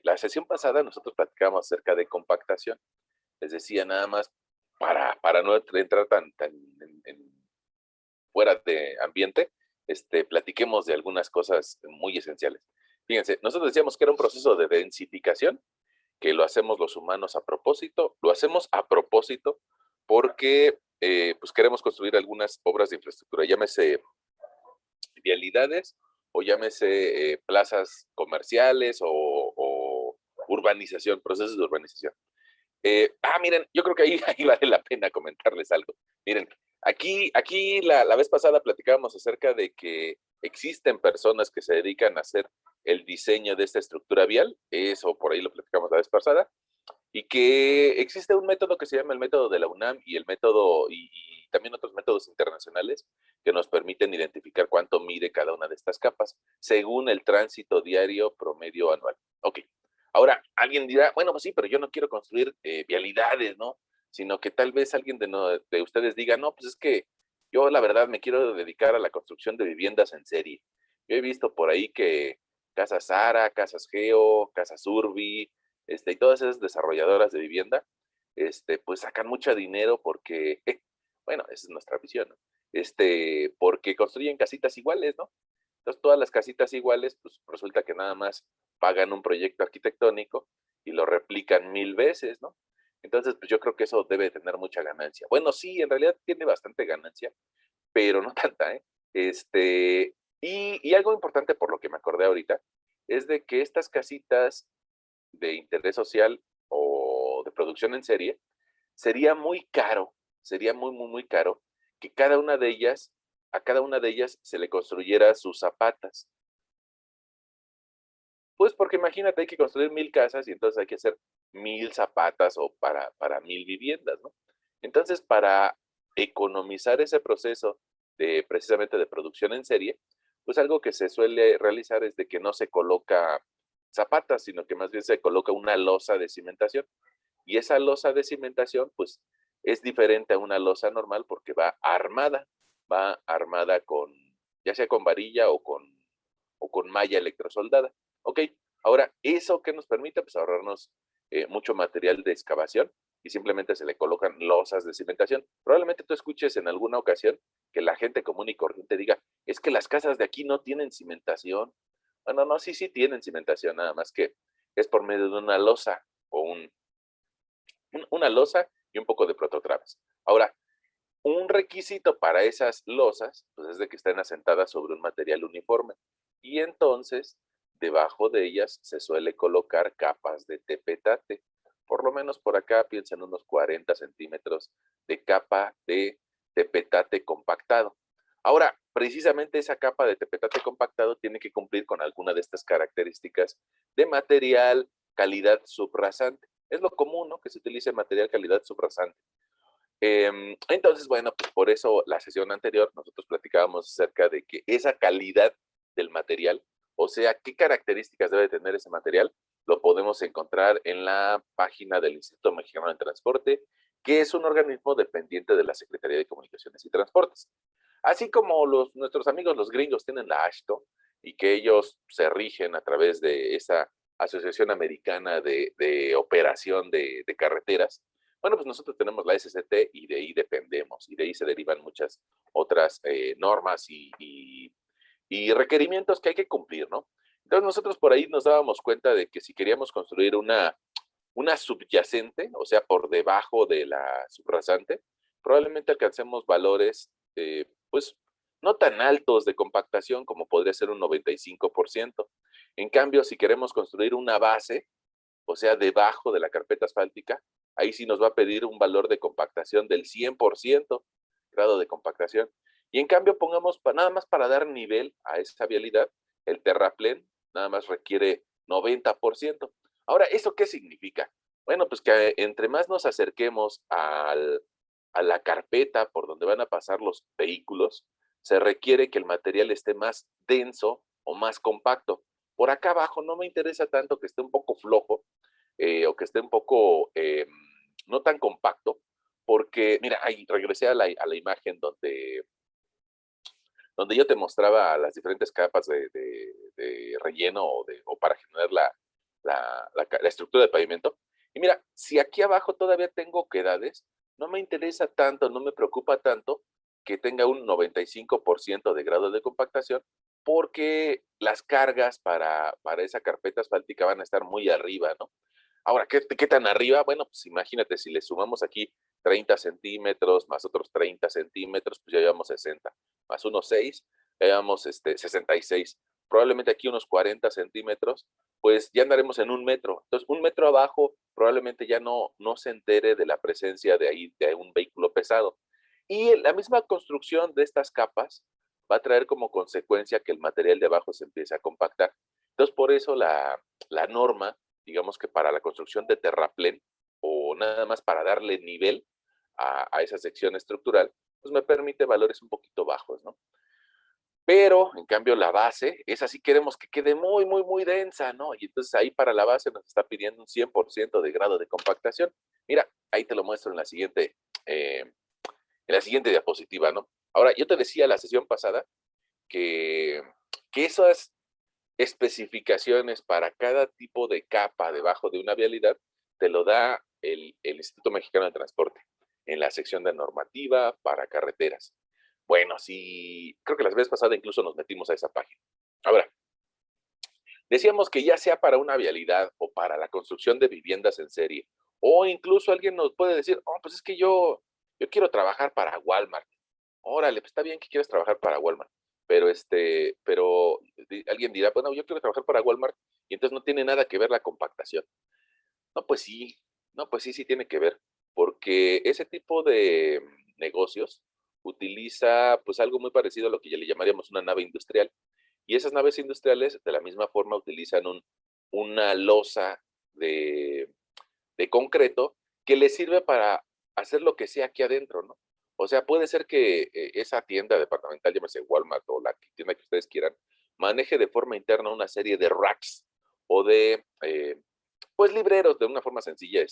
la sesión pasada nosotros platicábamos acerca de compactación. Les decía nada más para no entrar tan fuera de ambiente, platiquemos de algunas cosas muy esenciales. Fíjense, nosotros decíamos que era un proceso de densificación, que lo hacemos los humanos a propósito, lo hacemos a propósito porque pues queremos construir algunas obras de infraestructura, llámese vialidades o llámese plazas comerciales o urbanización, procesos de urbanización. Miren, yo creo que ahí, ahí vale la pena comentarles algo. Miren, aquí la vez pasada platicábamos acerca de que existen personas que se dedican a hacer el diseño de esta estructura vial, eso por ahí lo platicamos la vez pasada, y que existe un método que se llama el método de la UNAM y el método y también otros métodos internacionales que nos permiten identificar cuánto mide cada una de estas capas según el tránsito diario promedio anual. Ok, ahora alguien dirá, bueno, pues sí, pero yo no quiero construir vialidades, ¿no? Sino que tal vez alguien de ustedes diga, no, pues es que yo la verdad me quiero dedicar a la construcción de viviendas en serie. Yo he visto por ahí que Casas Sara, Casas Geo, Casas Urbi, y todas esas desarrolladoras de vivienda, pues sacan mucho dinero porque, bueno, esa es nuestra visión, ¿no? Porque construyen casitas iguales, ¿no? Entonces, todas las casitas iguales, pues resulta que nada más pagan un proyecto arquitectónico y lo replican 1000 veces, ¿no? Entonces, pues yo creo que eso debe tener mucha ganancia. Bueno, sí, en realidad tiene bastante ganancia, pero no tanta, ¿eh? Y algo importante por lo que me acordé ahorita, es de que estas casitas de interés social o de producción en serie, sería muy caro, sería muy caro que cada una de ellas, a cada una de ellas se le construyera sus zapatas. Pues porque imagínate, hay que construir 1000 casas y entonces hay que hacer 1000 zapatas o para 1000 viviendas, ¿no? Entonces, para economizar ese proceso de precisamente de producción en serie, pues algo que se suele realizar es de que no se coloca zapatas, sino que más bien se coloca una losa de cimentación. Y esa losa de cimentación, pues, es diferente a una losa normal porque va armada con, ya sea con varilla o con malla electrosoldada. Ok, ahora, ¿eso qué nos permite? Pues ahorrarnos mucho material de excavación y simplemente se le colocan losas de cimentación. Probablemente tú escuches en alguna ocasión que la gente común y corriente diga, es que las casas de aquí no tienen cimentación. Bueno, no, sí tienen cimentación, nada más que es por medio de una losa o una losa y un poco de prototraves. Ahora, un requisito para esas losas, pues es de que estén asentadas sobre un material uniforme. Y entonces, debajo de ellas se suele colocar capas de tepetate. Por lo menos por acá piensan unos 40 centímetros de capa de tepetate compactado. Ahora, precisamente esa capa de tepetate compactado tiene que cumplir con alguna de estas características de material, calidad subrasante. Es lo común, ¿no? Que se utilice material calidad subrasante. Entonces, bueno, pues por eso la sesión anterior nosotros platicábamos acerca de que esa calidad del material, o sea, qué características debe tener ese material, lo podemos encontrar en la página del Instituto Mexicano de Transporte, que es un organismo dependiente de la Secretaría de Comunicaciones y Transportes. Así como nuestros amigos los gringos tienen la AASHTO y que ellos se rigen a través de esa Asociación Americana de Operación de Carreteras, bueno, pues nosotros tenemos la SCT y de ahí dependemos y de ahí se derivan muchas otras normas y requerimientos que hay que cumplir, ¿no? Entonces nosotros por ahí nos dábamos cuenta de que si queríamos construir una subyacente, o sea, por debajo de la subrasante, probablemente alcancemos valores, pues, no tan altos de compactación como podría ser un 95%. En cambio, si queremos construir una base, o sea, debajo de la carpeta asfáltica, ahí sí nos va a pedir un valor de compactación del 100%, grado de compactación. Y en cambio, pongamos, nada más para dar nivel a esa vialidad, el terraplén nada más requiere 90%. Ahora, ¿eso qué significa? Bueno, pues que entre más nos acerquemos a la carpeta por donde van a pasar los vehículos, se requiere que el material esté más denso o más compacto. Por acá abajo no me interesa tanto que esté un poco flojo, o que esté un poco no tan compacto, porque, mira, ahí regresé a la imagen donde yo te mostraba las diferentes capas de relleno o para generar la estructura del pavimento. Y mira, si aquí abajo todavía tengo oquedades, no me interesa tanto, no me preocupa tanto que tenga un 95% de grado de compactación, porque las cargas para esa carpeta asfáltica van a estar muy arriba, ¿no? Ahora, ¿qué tan arriba? Bueno, pues imagínate, si le sumamos aquí 30 centímetros más otros 30 centímetros, pues ya llevamos 60, más unos 6, ya llevamos 66. Probablemente aquí unos 40 centímetros, pues ya andaremos en 1 metro. Entonces, 1 metro abajo probablemente ya no se entere de la presencia de ahí de un vehículo pesado. Y la misma construcción de estas capas va a traer como consecuencia que el material de abajo se empiece a compactar. Entonces, por eso la norma, digamos que para la construcción de terraplén o nada más para darle nivel a esa sección estructural, pues me permite valores un poquito bajos, ¿no? Pero, en cambio, la base, esa sí queremos que quede muy, muy, muy densa, ¿no? Y entonces ahí para la base nos está pidiendo un 100% de grado de compactación. Mira, ahí te lo muestro en la siguiente diapositiva, ¿no? Ahora, yo te decía la sesión pasada que, que esas especificaciones para cada tipo de capa debajo de una vialidad te lo da el Instituto Mexicano de Transporte en la sección de normativa para carreteras. Bueno, sí, creo que la vez pasada incluso nos metimos a esa página. Ahora, decíamos que ya sea para una vialidad o para la construcción de viviendas en serie, o incluso alguien nos puede decir, oh, pues es que yo quiero trabajar para Walmart. Órale, pues está bien que quieras trabajar para Walmart, pero alguien dirá, bueno, yo quiero trabajar para Walmart y entonces no tiene nada que ver la compactación. No, pues sí, no, pues sí, sí tiene que ver, porque ese tipo de negocios utiliza pues algo muy parecido a lo que ya le llamaríamos una nave industrial. Y esas naves industriales de la misma forma utilizan una losa de, de concreto que les sirve para hacer lo que sea aquí adentro, ¿no? O sea, puede ser que esa tienda departamental, llámese Walmart o la tienda que ustedes quieran, maneje de forma interna una serie de racks o de pues libreros de una forma sencilla,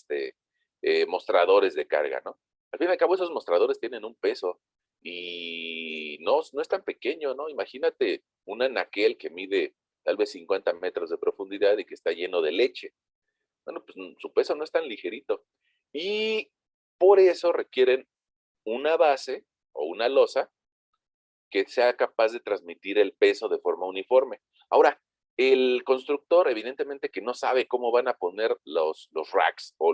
mostradores de carga, ¿no? Al fin y al cabo, esos mostradores tienen un peso y no es tan pequeño, ¿no? Imagínate un anaquel que mide tal vez 50 metros de profundidad y que está lleno de leche. Bueno, pues su peso no es tan ligerito. Y por eso requieren una base o una losa que sea capaz de transmitir el peso de forma uniforme. Ahora, el constructor evidentemente que no sabe cómo van a poner los racks o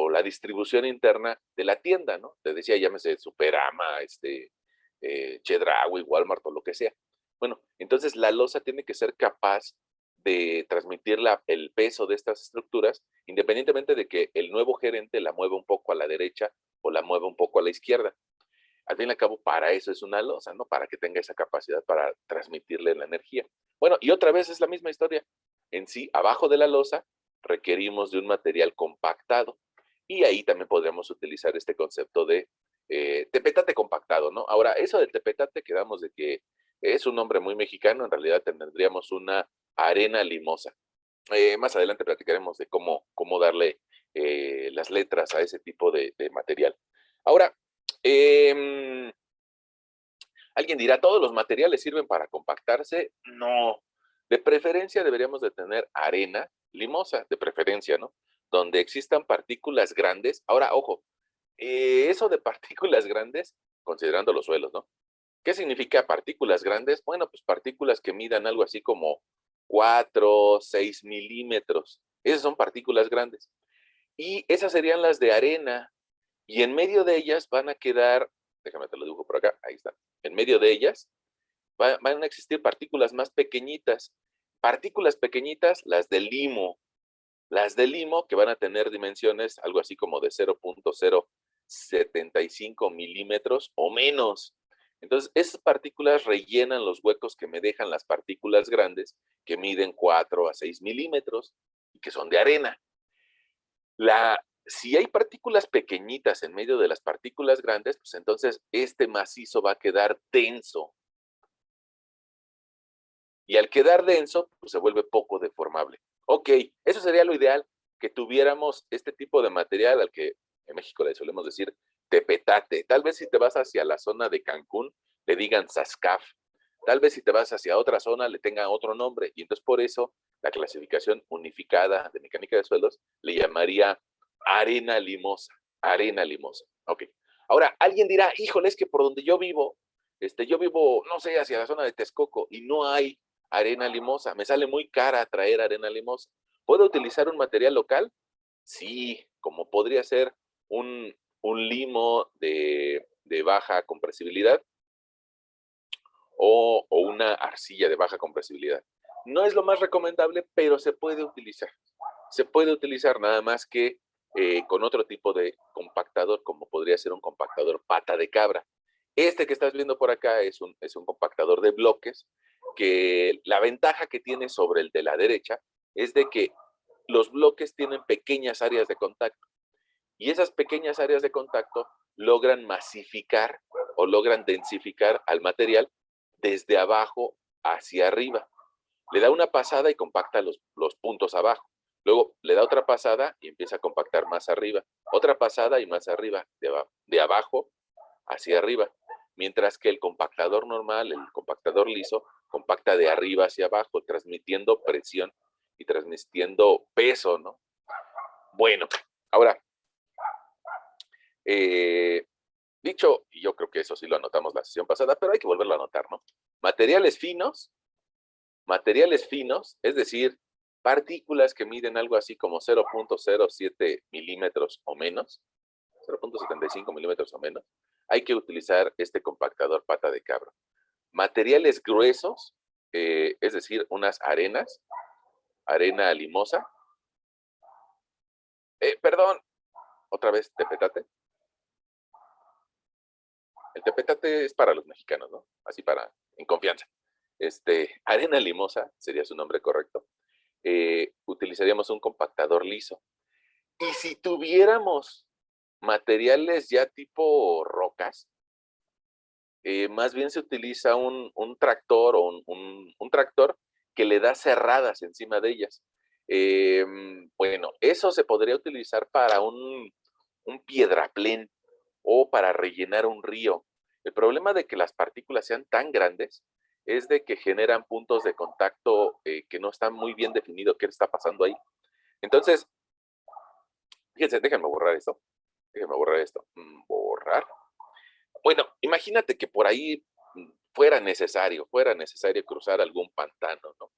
la distribución interna de la tienda, ¿no? Te decía, llámese Superama, Chedraui, Walmart o lo que sea. Bueno, entonces la losa tiene que ser capaz de transmitir el peso de estas estructuras, independientemente de que el nuevo gerente la mueva un poco a la derecha o la mueva un poco a la izquierda. Al fin y al cabo, para eso es una losa, ¿no? Para que tenga esa capacidad para transmitirle la energía. Bueno, y otra vez es la misma historia. En sí, abajo de la losa requerimos de un material compactado y ahí también podremos utilizar este concepto de tepetate compactado, ¿no? Ahora, eso del tepetate quedamos de que es un nombre muy mexicano, en realidad tendríamos una arena limosa. Más adelante platicaremos de cómo darle las letras a ese tipo de material. Ahora, eh, alguien dirá, ¿todos los materiales sirven para compactarse? No. De preferencia deberíamos de tener arena limosa, de preferencia, ¿no? Donde existan partículas grandes. Ahora, ojo, eso de partículas grandes, considerando los suelos, ¿no? ¿Qué significa partículas grandes? Bueno, pues partículas que midan algo así como 4, 6 milímetros. Esas son partículas grandes. Y esas serían las de arena. Y en medio de ellas van a quedar, déjame te lo dibujo por acá, ahí está. En medio de ellas van a existir partículas más pequeñitas. Partículas pequeñitas, las de limo que van a tener dimensiones algo así como de 0.075 milímetros o menos. Entonces, esas partículas rellenan los huecos que me dejan las partículas grandes que miden 4 a 6 milímetros y que son de arena. Si hay partículas pequeñitas en medio de las partículas grandes, pues entonces este macizo va a quedar denso. Y al quedar denso, pues se vuelve poco deformable. Ok, eso sería lo ideal, que tuviéramos este tipo de material al que en México le solemos decir tepetate. Tal vez si te vas hacia la zona de Cancún, le digan Sascaf. Tal vez si te vas hacia otra zona, le tengan otro nombre. Y entonces por eso la clasificación unificada de mecánica de suelos le llamaría arena limosa, arena limosa. Ok. Ahora, alguien dirá, híjole, es que por donde yo vivo, no sé, hacia la zona de Texcoco y no hay arena limosa. Me sale muy cara traer arena limosa. ¿Puedo utilizar un material local? Sí, como podría ser un limo de baja compresibilidad o una arcilla de baja compresibilidad. No es lo más recomendable, pero se puede utilizar. Se puede utilizar nada más que con otro tipo de compactador, como podría ser un compactador pata de cabra. Este que estás viendo por acá es un compactador de bloques, que la ventaja que tiene sobre el de la derecha es de que los bloques tienen pequeñas áreas de contacto y esas pequeñas áreas de contacto logran masificar o logran densificar al material desde abajo hacia arriba. Le da una pasada y compacta los puntos abajo. Luego le da otra pasada y empieza a compactar más arriba. Otra pasada y más arriba, de abajo hacia arriba. Mientras que el compactador normal, el compactador liso, compacta de arriba hacia abajo, transmitiendo presión y transmitiendo peso, ¿no? Bueno, ahora, eh, dicho, y yo creo que eso sí lo anotamos la sesión pasada, pero hay que volverlo a anotar, ¿no? Materiales finos, es decir, partículas que miden algo así como 0.07 milímetros o menos, 0.75 milímetros o menos, hay que utilizar este compactador pata de cabra. Materiales gruesos, es decir, unas arenas, arena limosa, perdón, otra vez, tepetate. El tepetate es para los mexicanos, ¿no? Así para, en confianza. Arena limosa sería su nombre correcto. Utilizaríamos un compactador liso. Y si tuviéramos materiales ya tipo rocas, más bien se utiliza un tractor o un tractor que le da cerradas encima de ellas. Bueno, eso se podría utilizar para un piedraplén o para rellenar un río. El problema de que las partículas sean tan grandes es de que generan puntos de contacto que no están muy bien definidos qué está pasando ahí. Entonces, fíjense, déjenme borrar esto. Déjenme borrar esto. Borrar. Bueno, imagínate que por ahí fuera necesario cruzar algún pantano, ¿no?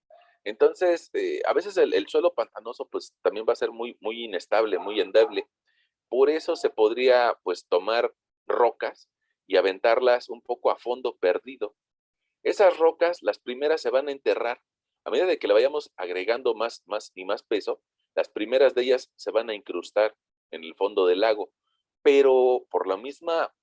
Entonces, a veces el suelo pantanoso pues también va a ser muy, muy inestable, muy endeble. Por eso se podría pues tomar rocas y aventarlas un poco a fondo perdido. Esas rocas, las primeras se van a enterrar. A medida de que le vayamos agregando más y más peso, las primeras de ellas se van a incrustar en el fondo del lago. Pero por la misma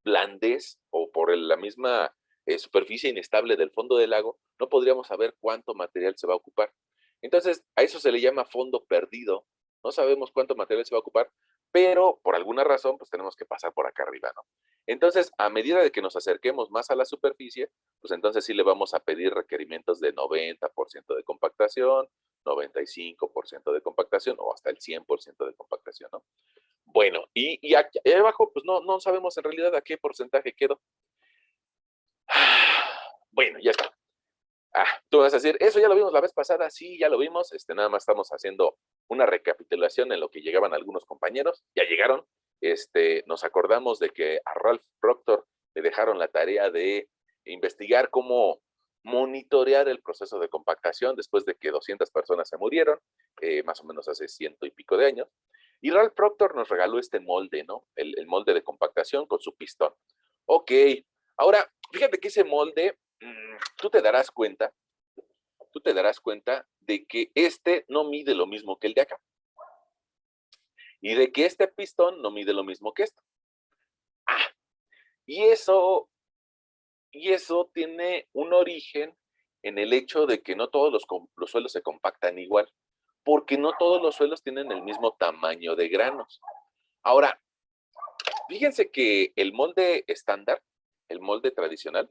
blandez o por la misma superficie inestable del fondo del lago, no podríamos saber cuánto material se va a ocupar. Entonces, a eso se le llama fondo perdido. No sabemos cuánto material se va a ocupar, pero por alguna razón, pues tenemos que pasar por acá arriba, ¿no? Entonces, a medida de que nos acerquemos más a la superficie, pues entonces sí le vamos a pedir requerimientos de 90% de compactación, 95% de compactación o hasta el 100% de compactación, ¿no? Bueno, y aquí abajo, pues no sabemos en realidad a qué porcentaje quedó. Bueno, ya está. Tú vas a decir, eso ya lo vimos la vez pasada, sí, ya lo vimos, nada más estamos haciendo una recapitulación en lo que llegaban algunos compañeros, ya llegaron, nos acordamos de que a Ralph Proctor le dejaron la tarea de investigar cómo monitorear el proceso de compactación después de que 200 personas se murieron, más o menos hace 100 y pico de años, y Ralph Proctor nos regaló este molde, ¿no? El molde de compactación con su pistón. Ok, ahora, fíjate que ese molde, tú te darás cuenta de que no mide lo mismo que el de acá. Y de que este pistón no mide lo mismo que esto. Ah, y eso, y eso tiene un origen en el hecho de que no todos los suelos se compactan igual, porque no todos los suelos tienen el mismo tamaño de granos. Ahora, fíjense que el molde estándar, el molde tradicional,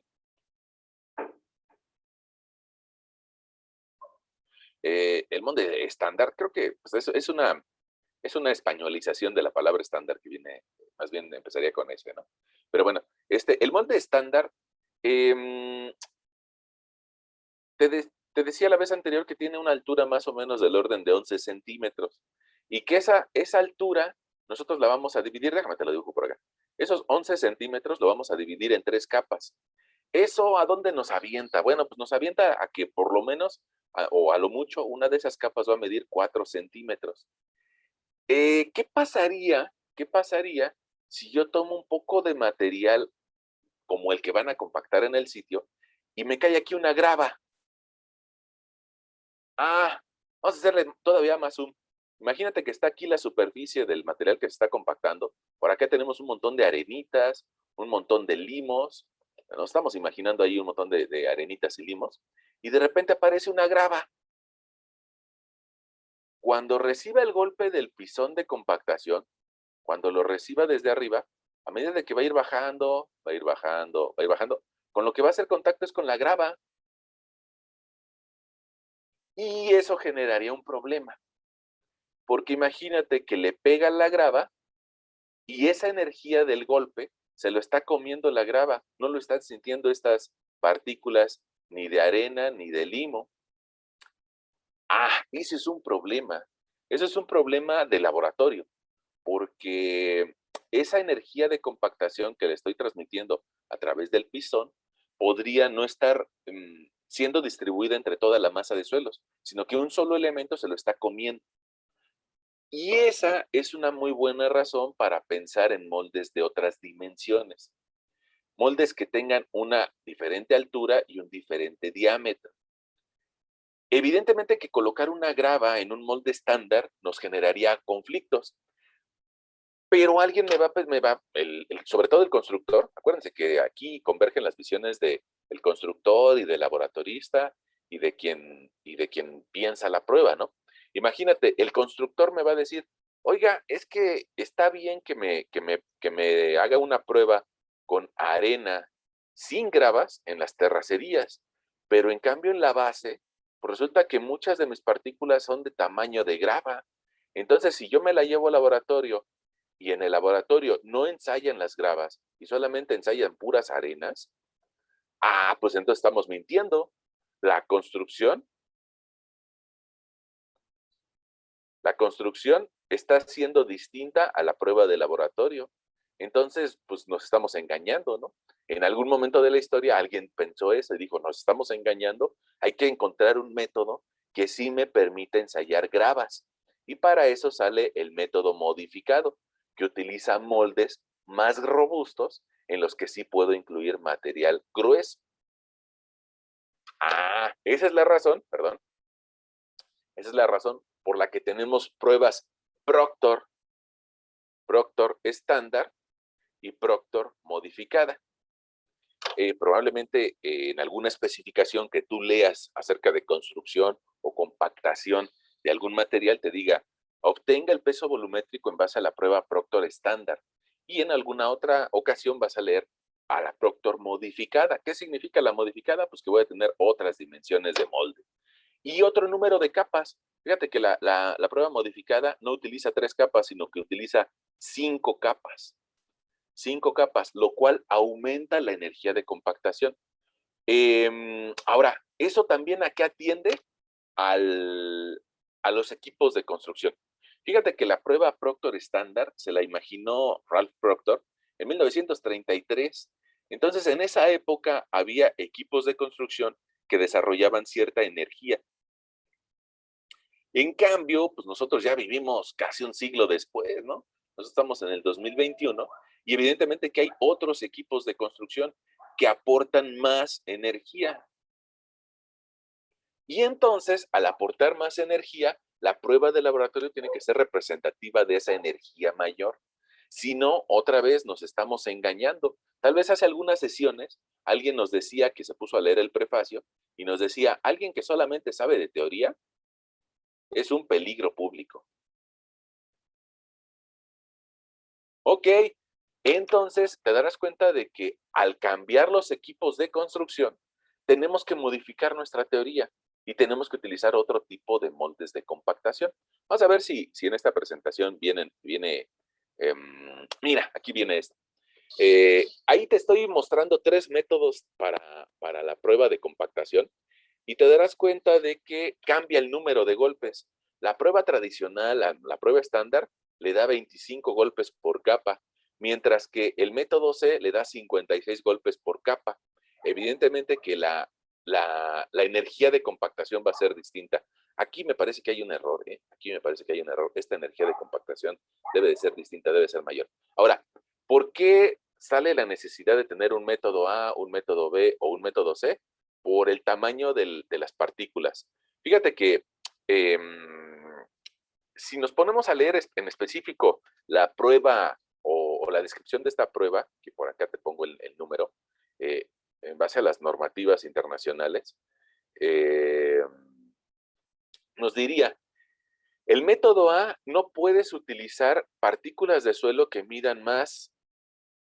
el molde estándar, creo que pues, es una españolización de la palabra estándar que viene, más bien empezaría con ese, ¿no? Pero bueno, el molde estándar eh, te te decía la vez anterior que tiene una altura más o menos del orden de 11 centímetros y que esa altura nosotros la vamos a dividir, déjame te lo dibujo por acá. Esos 11 centímetros lo vamos a dividir en 3 capas. ¿Eso a dónde nos avienta? Bueno, pues nos avienta a que por lo menos, o a lo mucho, una de esas capas va a medir 4 centímetros. ¿Qué pasaría si yo tomo un poco de material como el que van a compactar en el sitio y me cae aquí una grava? Vamos a hacerle todavía más zoom. Imagínate que está aquí la superficie del material que se está compactando. Por acá tenemos un montón de arenitas, un montón de limos. Nos estamos imaginando ahí un montón de arenitas y limos. Y de repente aparece una grava. Cuando reciba el golpe del pisón de compactación, cuando lo reciba desde arriba, a medida de que va a ir bajando, va a ir bajando, va a ir bajando, con lo que va a hacer contacto es con la grava. Y eso generaría un problema. Porque imagínate que le pega la grava y esa energía del golpe se lo está comiendo la grava, no lo están sintiendo estas partículas ni de arena ni de limo. Ese es un problema. Eso es un problema de laboratorio, porque esa energía de compactación que le estoy transmitiendo a través del pisón podría no estar siendo distribuida entre toda la masa de suelos, sino que un solo elemento se lo está comiendo. Y esa es una muy buena razón para pensar en moldes de otras dimensiones, moldes que tengan una diferente altura y un diferente diámetro. Evidentemente que colocar una grava en un molde estándar nos generaría conflictos, pero alguien sobre todo el constructor, acuérdense que aquí convergen las visiones del constructor y del laboratorista y de quien piensa la prueba, ¿no? Imagínate, el constructor me va a decir, oiga, es que está bien que me haga una prueba con arena sin gravas en las terracerías, pero en cambio en la base, pues resulta que muchas de mis partículas son de tamaño de grava. Entonces, si yo me la llevo al laboratorio y en el laboratorio no ensayan las gravas y solamente ensayan puras arenas, pues entonces estamos mintiendo. La construcción, la construcción está siendo distinta a la prueba de laboratorio. Entonces, pues nos estamos engañando, ¿no? En algún momento de la historia alguien pensó eso y dijo, nos estamos engañando, hay que encontrar un método que sí me permita ensayar gravas. Y para eso sale el método modificado, que utiliza moldes más robustos en los que sí puedo incluir material grueso. Esa es la razón, perdón, esa es la razón por la que tenemos pruebas Proctor, Proctor estándar y Proctor modificada. Probablemente en alguna especificación que tú leas acerca de construcción o compactación de algún material te diga, obtenga el peso volumétrico en base a la prueba Proctor estándar. Y en alguna otra ocasión vas a leer a la Proctor modificada. ¿Qué significa la modificada? Pues que voy a tener otras dimensiones de molde. Y otro número de capas. Fíjate que la prueba modificada no utiliza 3 capas, sino que utiliza 5 capas. 5 capas, lo cual aumenta la energía de compactación. Ahora, eso también a qué atiende a los equipos de construcción. Fíjate que la prueba Proctor estándar se la imaginó Ralph Proctor en 1933. Entonces, en esa época había equipos de construcción que desarrollaban cierta energía. En cambio, pues nosotros ya vivimos casi un siglo después, ¿no? Nosotros estamos en el 2021 y evidentemente que hay otros equipos de construcción que aportan más energía. Y entonces, al aportar más energía, la prueba de laboratorio tiene que ser representativa de esa energía mayor. Si no, otra vez nos estamos engañando. Tal vez hace algunas sesiones alguien nos decía que se puso a leer el prefacio y nos decía, alguien que solamente sabe de teoría es un peligro público. Ok, entonces te darás cuenta de que al cambiar los equipos de construcción, tenemos que modificar nuestra teoría y tenemos que utilizar otro tipo de moldes de compactación. Vamos a ver si en esta presentación mira, aquí viene esto. Ahí te estoy mostrando 3 métodos para la prueba de compactación. y te darás cuenta de que cambia el número de golpes. La prueba tradicional, la prueba estándar, le da 25 golpes por capa, mientras que el método C le da 56 golpes por capa. Evidentemente que la energía de compactación va a ser distinta. Aquí me parece que hay un error, ¿eh? Aquí me parece que hay un error. Esta energía de compactación debe de ser distinta, debe ser mayor. Ahora, ¿por qué sale la necesidad de tener un método A, un método B o un método C? Por el tamaño de las partículas. Fíjate que eh, si nos ponemos a leer en específico la prueba o la descripción de esta prueba, que por acá te pongo el número, en base a las normativas internacionales, eh, nos diría, el método A no puedes utilizar partículas de suelo que midan más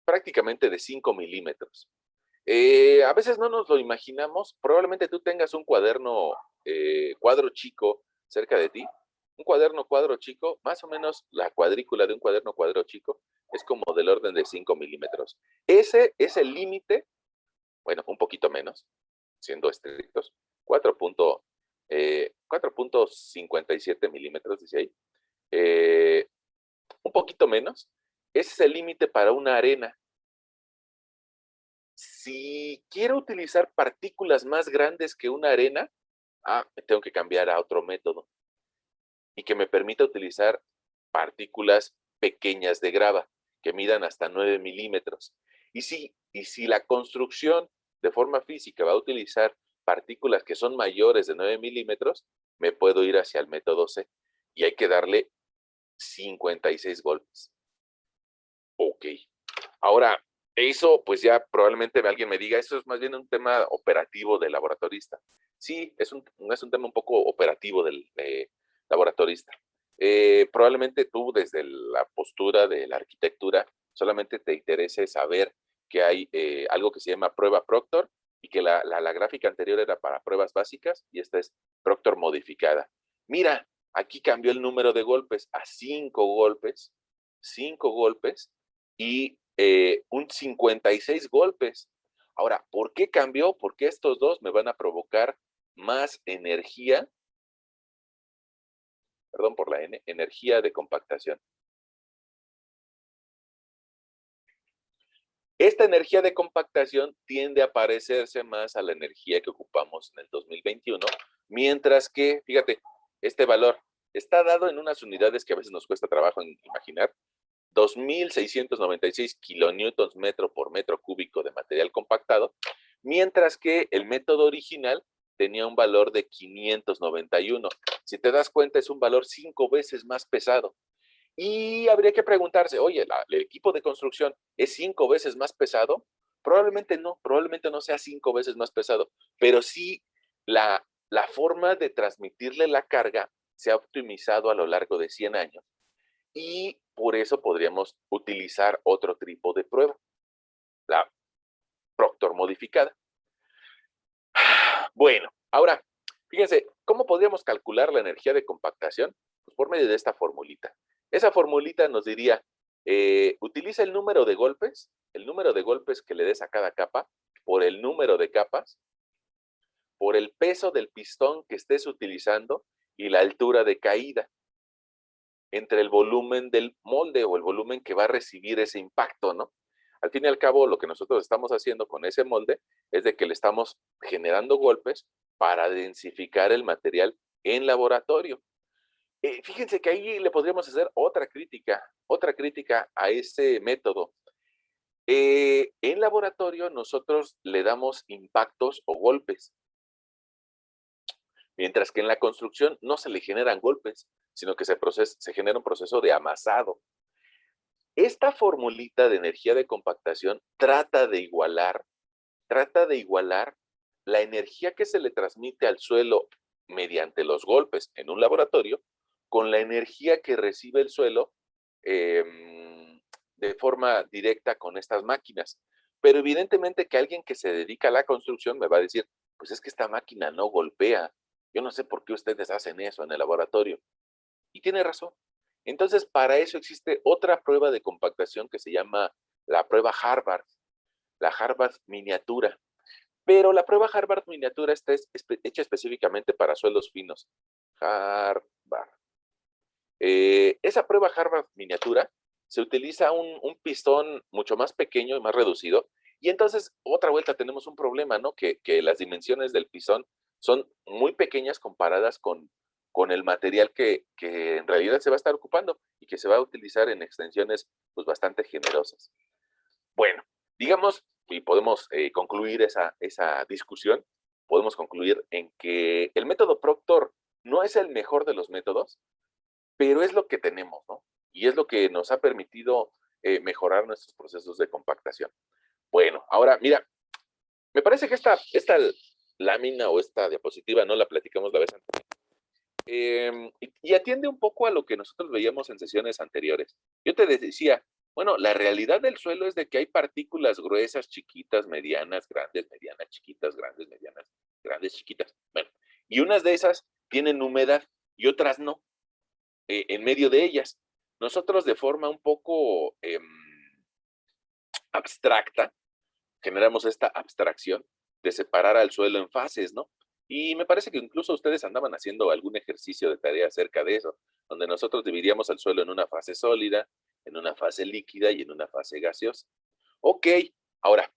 prácticamente de 5 milímetros. A veces no nos lo imaginamos, probablemente tú tengas un cuaderno cuadro chico cerca de ti, un cuaderno cuadro chico, más o menos la cuadrícula de un cuaderno cuadro chico es como del orden de 5 milímetros. Ese es el límite, bueno, un poquito menos, siendo estrictos, 4.57 milímetros, dice ahí, un poquito menos, ese es el límite para una arena. Si quiero utilizar partículas más grandes que una arena, tengo que cambiar a otro método y que me permita utilizar partículas pequeñas de grava que midan hasta 9 milímetros. Y si la construcción de forma física va a utilizar partículas que son mayores de 9 milímetros, me puedo ir hacia el método C y hay que darle 56 golpes. Ok. Ahora, eso, pues ya probablemente alguien me diga, eso es más bien un tema operativo del laboratorista. Sí, es un tema un poco operativo del laboratorista. Probablemente tú desde la postura de la arquitectura solamente te interese saber que hay algo que se llama prueba Proctor y que la gráfica anterior era para pruebas básicas y esta es Proctor modificada. Mira, aquí cambió el número de golpes a 5 golpes y un 56 golpes. Ahora, ¿por qué cambió? Porque estos dos me van a provocar más energía, perdón por la N, energía de compactación. Esta energía de compactación tiende a parecerse más a la energía que ocupamos en el 2021, mientras que, fíjate, este valor está dado en unas unidades que a veces nos cuesta trabajo imaginar, 2.696 kilonewtons metro por metro cúbico de material compactado, mientras que el método original tenía un valor de 591. Si te das cuenta, es un valor 5 veces más pesado. Y habría que preguntarse, oye, ¿el equipo de construcción es 5 veces más pesado? Probablemente no sea 5 veces más pesado, pero sí la forma de transmitirle la carga se ha optimizado a lo largo de 100 años y por eso podríamos utilizar otro tipo de prueba, la Proctor modificada. Bueno, ahora, fíjense, ¿cómo podríamos calcular la energía de compactación? Pues por medio de esta formulita. Esa formulita nos diría, utiliza el número de golpes que le des a cada capa, por el número de capas, por el peso del pistón que estés utilizando y la altura de caída entre el volumen del molde o el volumen que va a recibir ese impacto, ¿no? Al fin y al cabo, lo que nosotros estamos haciendo con ese molde es de que le estamos generando golpes para densificar el material en laboratorio. Fíjense que ahí le podríamos hacer otra crítica a ese método. En laboratorio nosotros le damos impactos o golpes, mientras que en la construcción no se le generan golpes, sino que se genera un proceso de amasado. Esta formulita de energía de compactación trata de igualar la energía que se le transmite al suelo mediante los golpes en un laboratorio con la energía que recibe el suelo de forma directa con estas máquinas. Pero evidentemente que alguien que se dedica a la construcción me va a decir, pues es que esta máquina no golpea. Yo no sé por qué ustedes hacen eso en el laboratorio. Y tiene razón. Entonces, para eso existe otra prueba de compactación que se llama la prueba Harvard, la Harvard miniatura. Pero la prueba Harvard miniatura está hecha específicamente para suelos finos. Harvard. Esa prueba Harvard miniatura se utiliza un pistón mucho más pequeño y más reducido. Y entonces, otra vuelta, tenemos un problema, ¿no? Que las dimensiones del pistón son muy pequeñas comparadas con el material que en realidad se va a estar ocupando y que se va a utilizar en extensiones pues, bastante generosas. Bueno, digamos, y podemos concluir esa discusión, podemos concluir en que el método Proctor no es el mejor de los métodos, pero es lo que tenemos, ¿no? Y es lo que nos ha permitido mejorar nuestros procesos de compactación. Bueno, ahora, mira, me parece que esta lámina o esta diapositiva no la platicamos la vez anterior. Y atiende un poco a lo que nosotros veíamos en sesiones anteriores. Yo te decía, bueno, la realidad del suelo es de que hay partículas gruesas, chiquitas, medianas, chiquitas, grandes, medianas, grandes, chiquitas. Bueno, y unas de esas tienen humedad y otras no, en medio de ellas. Nosotros de forma un poco abstracta, generamos esta abstracción de separar al suelo en fases, ¿no? Y me parece que incluso ustedes andaban haciendo algún ejercicio de tarea acerca de eso, donde nosotros dividíamos al suelo en una fase sólida, en una fase líquida y en una fase gaseosa. Ok, ahora,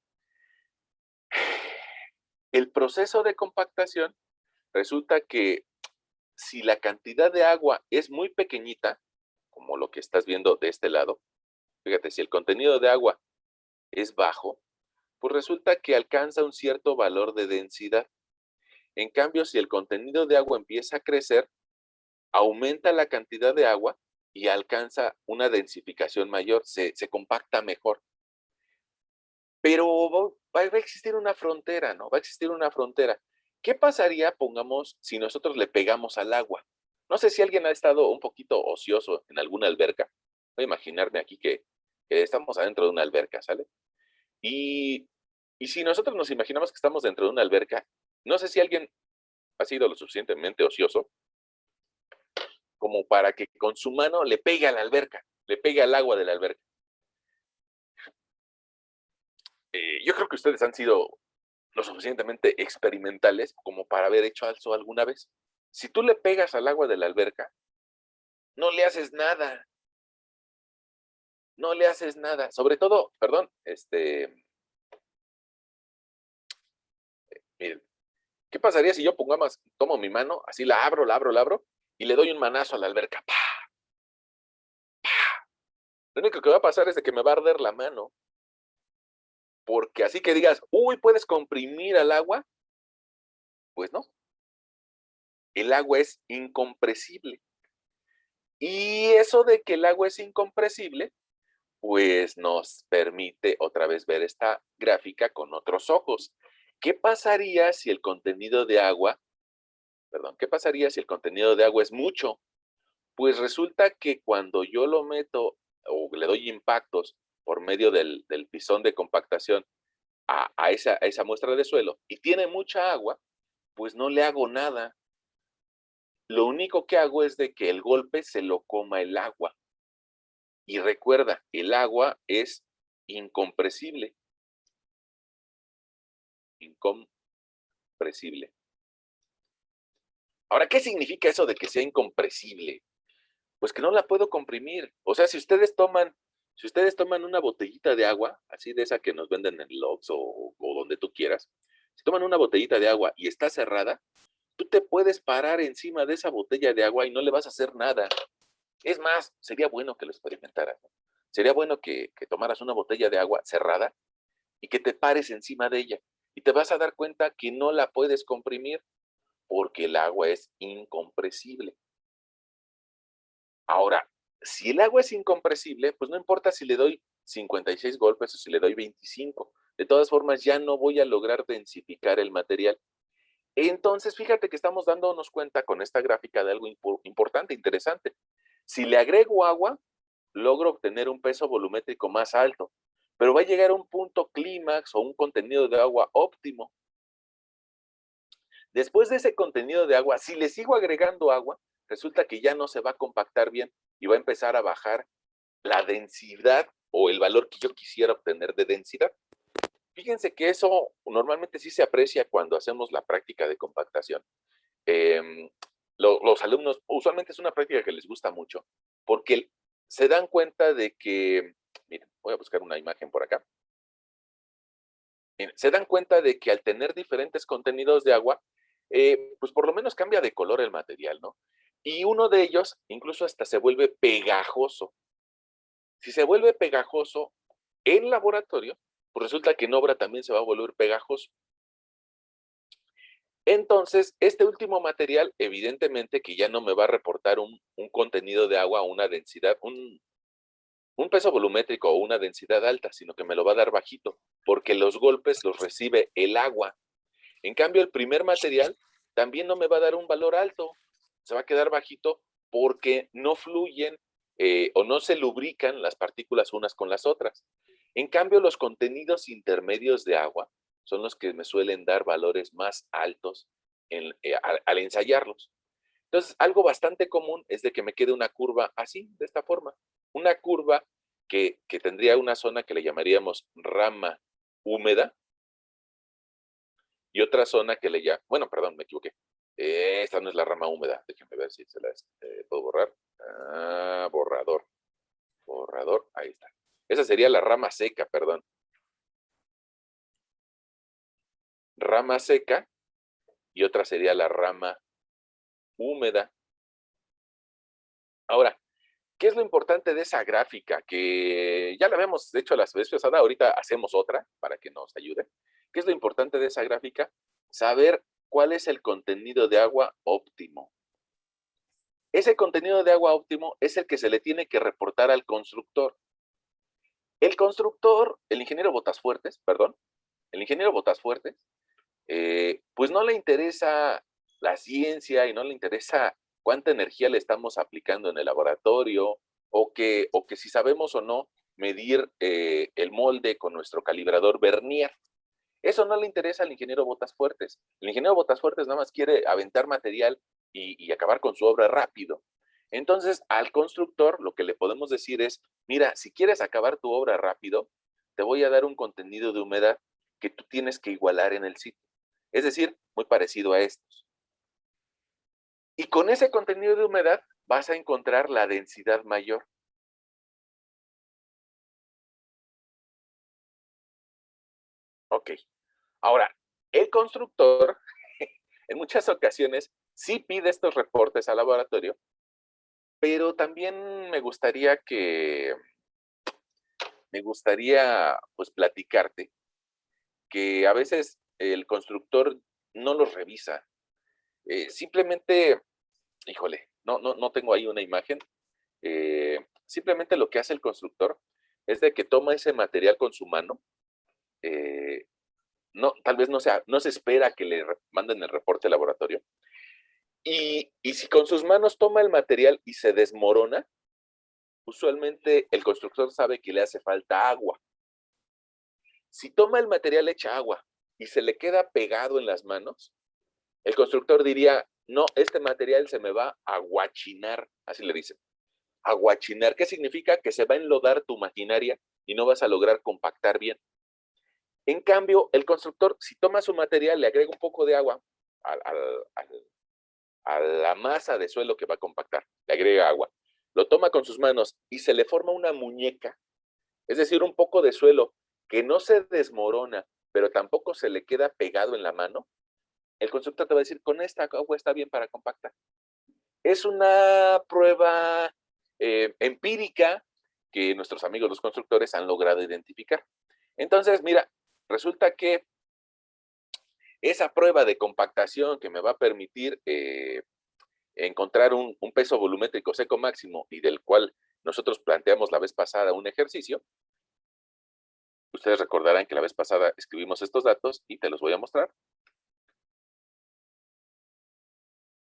el proceso de compactación resulta que si la cantidad de agua es muy pequeñita, como lo que estás viendo de este lado, fíjate, si el contenido de agua es bajo, pues resulta que alcanza un cierto valor de densidad. En cambio, si el contenido de agua empieza a crecer, aumenta la cantidad de agua y alcanza una densificación mayor, se compacta mejor. Pero va a existir una frontera, ¿no? Va a existir una frontera. ¿Qué pasaría, pongamos, si nosotros le pegamos al agua? No sé si alguien ha estado un poquito ocioso en alguna alberca. Voy a imaginarme aquí que estamos adentro de una alberca, ¿sale? Y, y si nosotros nos imaginamos que estamos dentro de una alberca, no sé si alguien ha sido lo suficientemente ocioso como para que con su mano le pegue a la alberca, le pegue al agua de la alberca. Yo creo que ustedes han sido lo suficientemente experimentales como para haber hecho eso alguna vez. Si tú le pegas al agua de la alberca, no le haces nada, no le haces nada. Sobre todo, perdón, miren, ¿qué pasaría si yo pongamos, tomo mi mano, así la abro y le doy un manazo a la alberca? ¡Pah! Lo único que va a pasar es de que me va a arder la mano, porque así que digas, uy, puedes comprimir al agua, pues no, el agua es incompresible. Y eso de que el agua es incompresible, pues nos permite otra vez ver esta gráfica con otros ojos. ¿Qué pasaría si el contenido de agua, perdón, qué pasaría si el contenido de agua es mucho? Pues resulta que cuando yo lo meto o le doy impactos por medio del pisón de compactación a esa muestra de suelo y tiene mucha agua, pues no le hago nada. Lo único que hago es de que el golpe se lo coma el agua. Y recuerda, el agua es incompresible, incompresible. Ahora, ¿qué significa eso de que sea incompresible? Pues que no la puedo comprimir. O sea, si ustedes toman una botellita de agua, así de esa que nos venden en Lox o donde tú quieras, si toman una botellita de agua y está cerrada, tú te puedes parar encima de esa botella de agua y no le vas a hacer nada. Es más, sería bueno que lo experimentaras, ¿no? Sería bueno que tomaras una botella de agua cerrada y que te pares encima de ella. Y te vas a dar cuenta que no la puedes comprimir porque el agua es incompresible. Ahora, si el agua es incompresible, pues no importa si le doy 56 golpes o si le doy 25. De todas formas, ya no voy a lograr densificar el material. Entonces, fíjate que estamos dándonos cuenta con esta gráfica de algo importante, interesante. Si le agrego agua, logro obtener un peso volumétrico más alto, pero va a llegar a un punto clímax o un contenido de agua óptimo. Después de ese contenido de agua, si le sigo agregando agua, resulta que ya no se va a compactar bien y va a empezar a bajar la densidad o el valor que yo quisiera obtener de densidad. Fíjense que eso normalmente sí se aprecia cuando hacemos la práctica de compactación. Em, los alumnos, usualmente es una práctica que les gusta mucho, porque se dan cuenta de que, miren, voy a buscar una imagen por acá. Miren, se dan cuenta de que al tener diferentes contenidos de agua, pues por lo menos cambia de color el material, ¿no? Y uno de ellos incluso hasta se vuelve pegajoso. Si se vuelve pegajoso en laboratorio, pues resulta que en obra también se va a volver pegajoso. Entonces, este último material, evidentemente que ya no me va a reportar un contenido de agua, una densidad, un peso volumétrico o una densidad alta, sino que me lo va a dar bajito, porque los golpes los recibe el agua. En cambio, el primer material también no me va a dar un valor alto, se va a quedar bajito porque no fluyen o no se lubrican las partículas unas con las otras. En cambio, los contenidos intermedios de agua son los que me suelen dar valores más altos al ensayarlos. Entonces, algo bastante común es de que me quede una curva así, de esta forma. Una curva que tendría una zona que le llamaríamos rama húmeda y otra zona que le llama, bueno, perdón, me equivoqué. Esta no es la rama húmeda. Déjenme ver si se la puedo borrar. Ah, borrador. Borrador, ahí está. Esa sería la rama seca, perdón. Rama seca y otra sería la rama húmeda. Ahora, ¿qué es lo importante de esa gráfica? Que ya la vemos, de hecho, la vez pasada, ahorita hacemos otra para que nos ayude. ¿Qué es lo importante de esa gráfica? Saber cuál es el contenido de agua óptimo. Ese contenido de agua óptimo es el que se le tiene que reportar al constructor. El constructor, el ingeniero Botasfuertes, perdón, el ingeniero Botasfuertes, pues no le interesa la ciencia y no le interesa cuánta energía le estamos aplicando en el laboratorio o que si sabemos o no medir el molde con nuestro calibrador Vernier. Eso no le interesa al ingeniero Botasfuertes. El ingeniero Botasfuertes nada más quiere aventar material y acabar con su obra rápido. Entonces, al constructor lo que le podemos decir es, mira, si quieres acabar tu obra rápido, te voy a dar un contenido de humedad que tú tienes que igualar en el sitio. Es decir, muy parecido a estos. Y con ese contenido de humedad vas a encontrar la densidad mayor. Ok. Ahora, el constructor en muchas ocasiones sí pide estos reportes al laboratorio, pero también me gustaría pues platicarte que a veces el constructor no los revisa. Simplemente, híjole, no tengo ahí una imagen. Simplemente lo que hace el constructor es de que toma ese material con su mano. eh, no, tal vez no se espera que le manden el reporte al laboratorio. Y si con sus manos toma el material y se desmorona, usualmente el constructor sabe que le hace falta agua. Si toma el material echa agua y se le queda pegado en las manos, el constructor diría, no, este material se me va a aguachinar, así le dicen. Aguachinar, ¿qué significa? Que se va a enlodar tu maquinaria y no vas a lograr compactar bien. En cambio, el constructor, si toma su material, le agrega un poco de agua al, al, al, a la masa de suelo que va a compactar, le agrega agua, lo toma con sus manos y se le forma una muñeca, es decir, un poco de suelo que no se desmorona, pero tampoco se le queda pegado en la mano, el constructor te va a decir, con esta agua está bien para compactar. Es una prueba empírica que nuestros amigos los constructores han logrado identificar. Entonces, mira, resulta que esa prueba de compactación que me va a permitir encontrar un peso volumétrico seco máximo y del cual nosotros planteamos la vez pasada un ejercicio, ustedes recordarán que la vez pasada escribimos estos datos y te los voy a mostrar.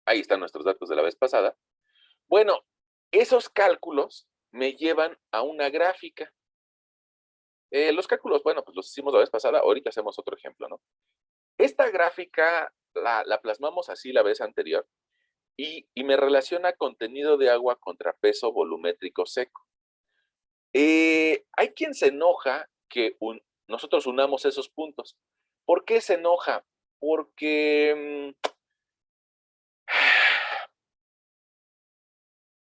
Ahí están nuestros datos de la vez pasada. Bueno, esos cálculos me llevan a una gráfica. Los cálculos, bueno, pues los hicimos la vez pasada, ahorita hacemos otro ejemplo, ¿no? Esta gráfica la plasmamos así la vez anterior y me relaciona contenido de agua contra peso volumétrico seco. Hay quien se enoja que nosotros unamos esos puntos. ¿Por qué se enoja? Porque,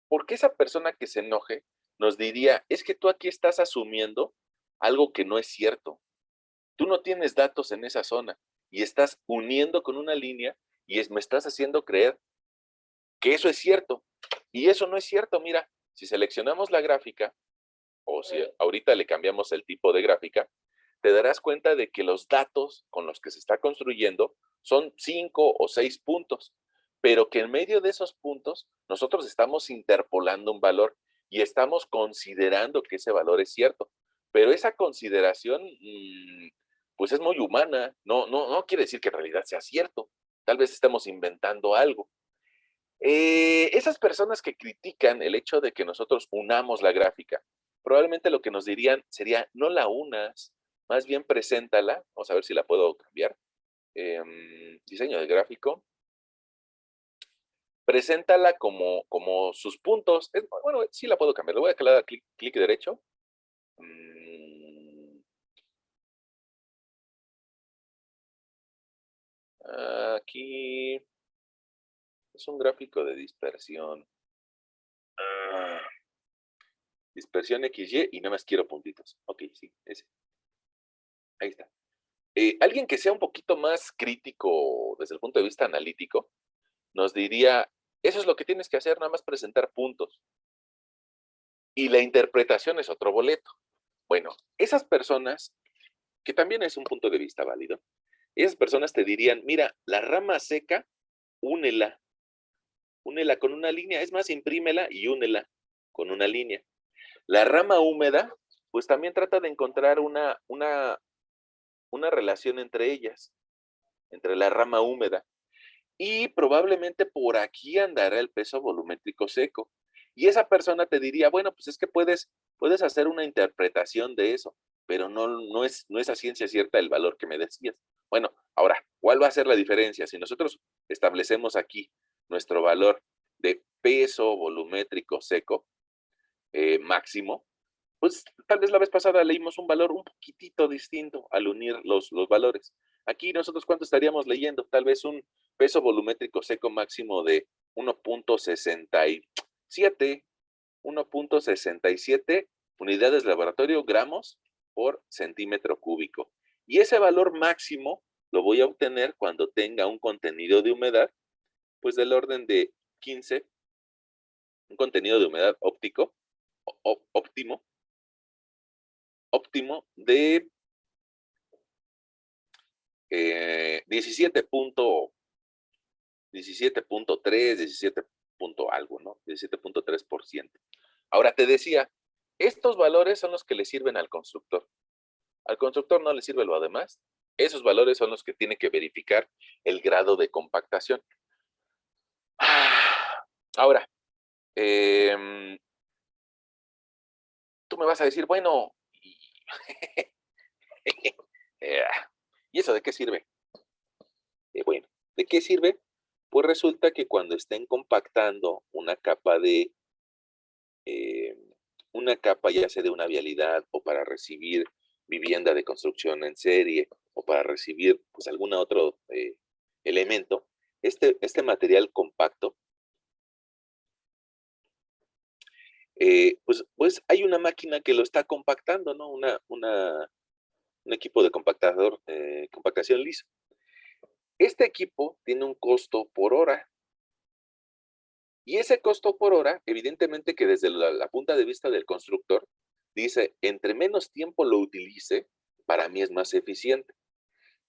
porque esa persona que se enoje nos diría, es que tú aquí estás asumiendo algo que no es cierto. Tú no tienes datos en esa zona y estás uniendo con una línea y me estás haciendo creer que eso es cierto. Y eso no es cierto. Mira, si seleccionamos la gráfica, o si ahorita le cambiamos el tipo de gráfica, te darás cuenta de que los datos con los que se está construyendo son 5 o 6 puntos, pero que en medio de esos puntos nosotros estamos interpolando un valor y estamos considerando que ese valor es cierto. Pero esa consideración, pues es muy humana, no quiere decir que en realidad sea cierto. Tal vez estemos inventando algo. Esas personas que critican el hecho de que nosotros unamos la gráfica, probablemente lo que nos dirían sería, no la unas, más bien preséntala, vamos a ver si la puedo cambiar, diseño de gráfico, preséntala como sus puntos, bueno, sí la puedo cambiar, le voy a dar clic derecho, mm, aquí es un gráfico de dispersión, ah, dispersión XY y nada más quiero puntitos, ok, sí, ese, ahí está. Alguien que sea un poquito más crítico desde el punto de vista analítico, nos diría, eso es lo que tienes que hacer, nada más presentar puntos. Y la interpretación es otro boleto. Bueno, esas personas, que también es un punto de vista válido, esas personas te dirían, mira, la rama seca, únela, únela con una línea, es más, imprímela y únela con una línea. La rama húmeda, pues también trata de encontrar una relación entre ellas, entre la rama húmeda. Y probablemente por aquí andará el peso volumétrico seco. Y esa persona te diría, bueno, pues es que puedes hacer una interpretación de eso, pero no es a ciencia cierta el valor que me decías. Bueno, ahora, ¿cuál va a ser la diferencia? Si nosotros establecemos aquí nuestro valor de peso volumétrico seco máximo, pues tal vez la vez pasada leímos un valor un poquitito distinto al unir los valores. Aquí nosotros, ¿cuánto estaríamos leyendo? Tal vez un peso volumétrico seco máximo de 1.67, 1.67 unidades de laboratorio, gramos por centímetro cúbico. Y ese valor máximo lo voy a obtener cuando tenga un contenido de humedad, pues del orden de 15, un contenido de humedad óptimo de 17.3, 17 punto algo, ¿no? 17.3%. Ahora te decía, estos valores son los que le sirven al constructor. Al constructor no le sirve lo demás. Esos valores son los que tiene que verificar el grado de compactación. Ahora, eh, tú me vas a decir, bueno, ¿y eso de qué sirve? Bueno, ¿de qué sirve? Pues resulta que cuando estén compactando eh, una capa ya sea de una vialidad o para recibir vivienda de construcción en serie o para recibir pues algún otro elemento, este material compacto, pues hay una máquina que lo está compactando, ¿no? Un equipo de compactación liso. Este equipo tiene un costo por hora. Y ese costo por hora, evidentemente que desde la punta de vista del constructor, dice, entre menos tiempo lo utilice, para mí es más eficiente.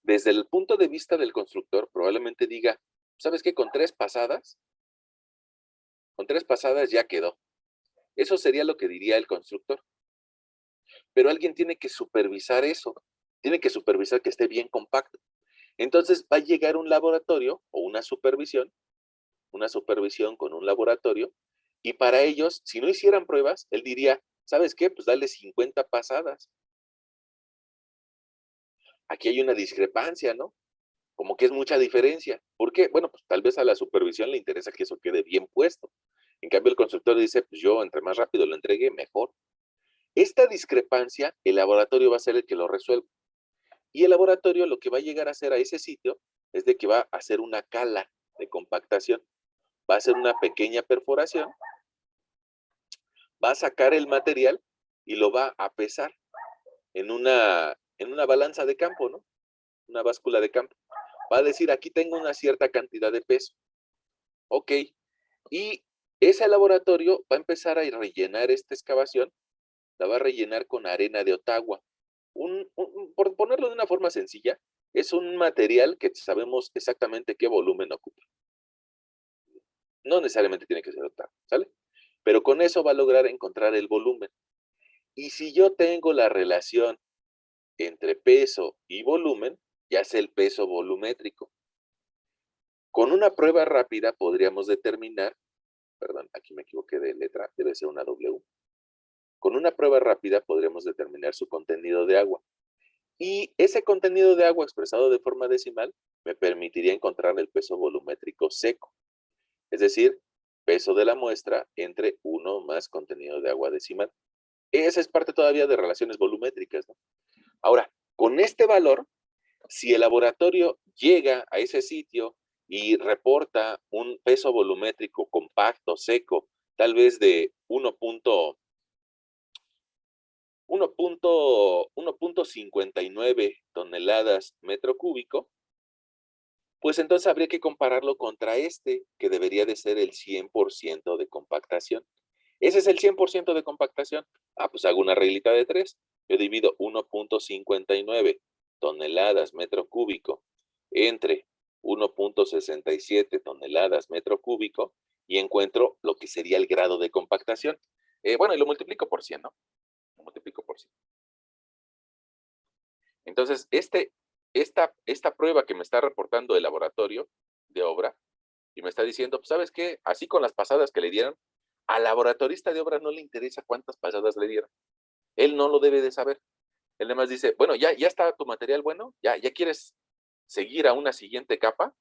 Desde el punto de vista del constructor, probablemente diga, ¿sabes qué? Con tres pasadas ya quedó. Eso sería lo que diría el constructor. Pero alguien tiene que supervisar eso, tiene que supervisar que esté bien compacto. Entonces va a llegar un laboratorio o una supervisión con un laboratorio, y para ellos, si no hicieran pruebas, él diría, ¿sabes qué? Pues dale 50 pasadas. Aquí hay una discrepancia, ¿no? Como que es mucha diferencia. ¿Por qué? Bueno, pues tal vez a la supervisión le interesa que eso quede bien puesto. En cambio, el constructor dice, pues yo entre más rápido lo entregue, mejor. Esta discrepancia, el laboratorio va a ser el que lo resuelva. Y el laboratorio lo que va a llegar a hacer a ese sitio es de que va a hacer una cala de compactación. Va a hacer una pequeña perforación, va a sacar el material y lo va a pesar en una balanza de campo, ¿no? Una báscula de campo. Va a decir, aquí tengo una cierta cantidad de peso. Ok. Y ese laboratorio va a empezar a rellenar esta excavación, la va a rellenar con arena de Ottawa. Por ponerlo de una forma sencilla, es un material que sabemos exactamente qué volumen ocupa. No necesariamente tiene que ser Ottawa, ¿sale? Pero con eso va a lograr encontrar el volumen. Y si yo tengo la relación entre peso y volumen, ya sé el peso volumétrico. Con una prueba rápida podríamos determinar, perdón, aquí me equivoqué de letra, debe ser una W. Con una prueba rápida podríamos determinar su contenido de agua. Y ese contenido de agua expresado de forma decimal me permitiría encontrar el peso volumétrico seco. Es decir, peso de la muestra entre 1 más contenido de agua decimal. Esa es parte todavía de relaciones volumétricas, ¿no? Ahora, con este valor, si el laboratorio llega a ese sitio y reporta un peso volumétrico compacto, seco, tal vez de 1.59 toneladas metro cúbico, pues entonces habría que compararlo contra este, que debería de ser el 100% de compactación. Ese es el 100% de compactación. Pues hago una reglita de 3. Yo divido 1.59 toneladas metro cúbico entre 1.67 toneladas metro cúbico y encuentro lo que sería el grado de compactación. Bueno, y lo multiplico por 100, ¿no? Lo multiplico por 100. Entonces, esta prueba que me está reportando el laboratorio de obra y me está diciendo, pues, ¿sabes qué? Así con las pasadas que le dieron, al laboratorista de obra no le interesa cuántas pasadas le dieron. Él no lo debe de saber. Él además dice, bueno, ya está tu material bueno, ya quieres seguir a una siguiente capa.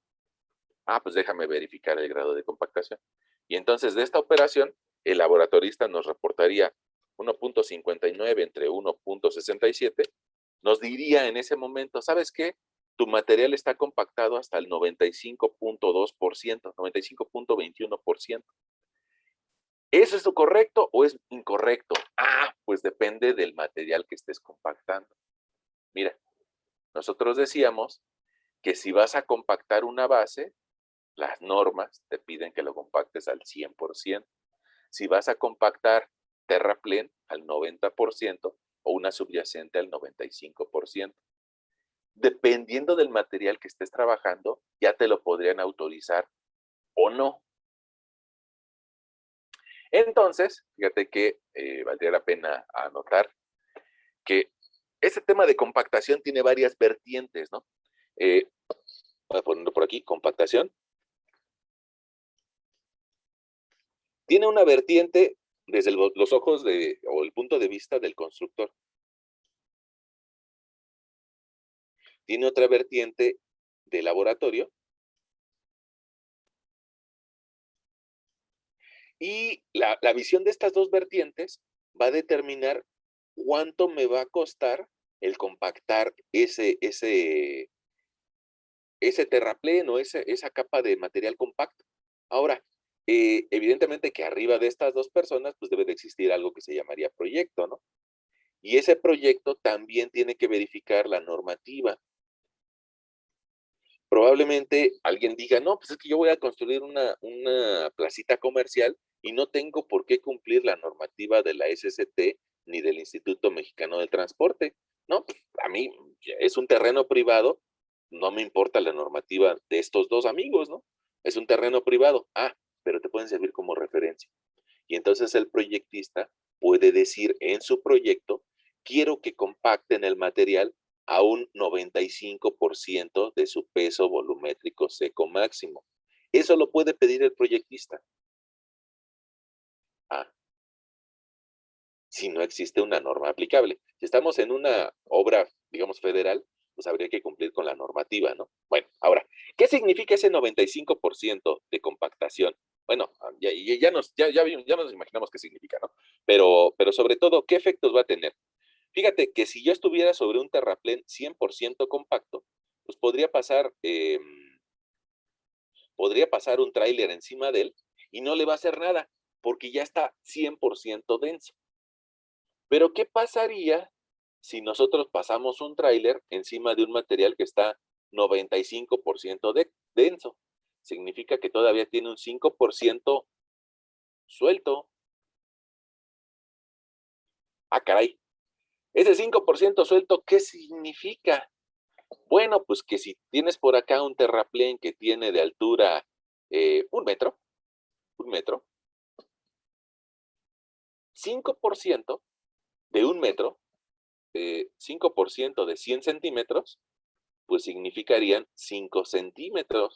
Pues déjame verificar el grado de compactación. Y entonces de esta operación, el laboratorista nos reportaría 1.59 entre 1.67, nos diría en ese momento, ¿sabes qué? Tu material está compactado hasta el 95.2%, 95.21%. ¿Eso es lo correcto o es incorrecto? Pues depende del material que estés compactando. Mira, nosotros decíamos que si vas a compactar una base, las normas te piden que lo compactes al 100%. Si vas a compactar terraplén al 90% o una subyacente al 95%. Dependiendo del material que estés trabajando, ya te lo podrían autorizar o no. Entonces, fíjate que valdría la pena anotar que este tema de compactación tiene varias vertientes, ¿no? Voy a ponerlo por aquí, compactación. Tiene una vertiente desde los ojos o el punto de vista del constructor. Tiene otra vertiente de laboratorio. Y la visión de estas dos vertientes va a determinar cuánto me va a costar el compactar ese terraplén o esa capa de material compacto. Ahora, evidentemente que arriba de estas dos personas, pues debe de existir algo que se llamaría proyecto, ¿no? Y ese proyecto también tiene que verificar la normativa. Probablemente alguien diga, no, pues es que yo voy a construir una placita comercial y no tengo por qué cumplir la normativa de la SCT ni del Instituto Mexicano del Transporte. No, pues a mí es un terreno privado, no me importa la normativa de estos dos amigos, ¿no? Es un terreno privado. Pero te pueden servir como referencia. Y entonces el proyectista puede decir en su proyecto, quiero que compacten el material a un 95% de su peso volumétrico seco máximo. Eso lo puede pedir el proyectista. Si no existe una norma aplicable. Si estamos en una obra, digamos, federal, pues habría que cumplir con la normativa, ¿no? Bueno, ahora, ¿qué significa ese 95% de compactación? Bueno, ya nos imaginamos qué significa, ¿no? Pero sobre todo, ¿qué efectos va a tener? Fíjate que si yo estuviera sobre un terraplén 100% compacto, pues podría pasar un tráiler encima de él y no le va a hacer nada, porque ya está 100% denso. Pero ¿qué pasaría si nosotros pasamos un tráiler encima de un material que está 95% denso? Significa que todavía tiene un 5% suelto. Ah, caray. Ese 5% suelto, ¿qué significa? Bueno, pues que si tienes por acá un terraplén que tiene de altura 1 metro, 1 metro, 5% de 1 metro, 5% de 100 centímetros, pues significarían 5 centímetros.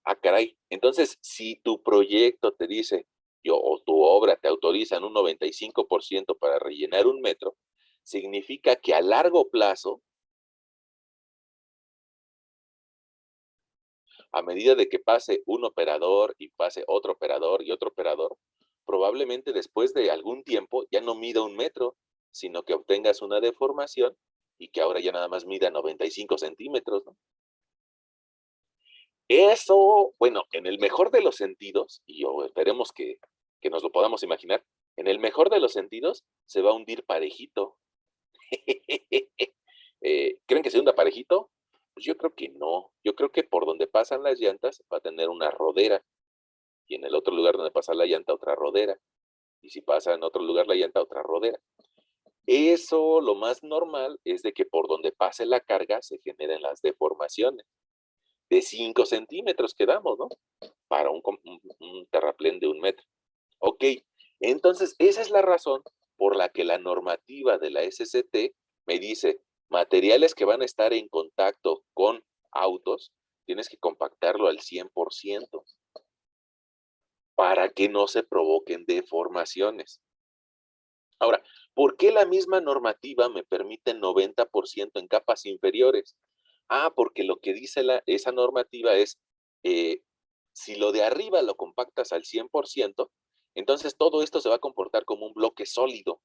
Ah, caray. Entonces, si tu proyecto te dice, o tu obra te autorizan un 95% para rellenar 1 metro, significa que a largo plazo, a medida de que pase un operador y pase otro operador y otro operador, probablemente después de algún tiempo ya no mida 1 metro, sino que obtengas una deformación y que ahora ya nada más mida 95 centímetros, ¿no? Eso, bueno, en el mejor de los sentidos, esperemos que nos lo podamos imaginar, en el mejor de los sentidos se va a hundir parejito. ¿Creen que se hunda parejito? Pues yo creo que no. Yo creo que por donde pasan las llantas va a tener una rodera y en el otro lugar donde pasa la llanta otra rodera. Y si pasa en otro lugar la llanta otra rodera. Eso, lo más normal es de que por donde pase la carga se generen las deformaciones. De 5 centímetros quedamos, ¿no? Para un terraplén de 1 metro. Ok, entonces esa es la razón por la que la normativa de la SCT me dice, materiales que van a estar en contacto con autos, tienes que compactarlo al 100% para que no se provoquen deformaciones. Ahora, ¿por qué la misma normativa me permite 90% en capas inferiores? Ah, porque lo que dice esa normativa es, eh, si lo de arriba lo compactas al 100%, entonces todo esto se va a comportar como un bloque sólido.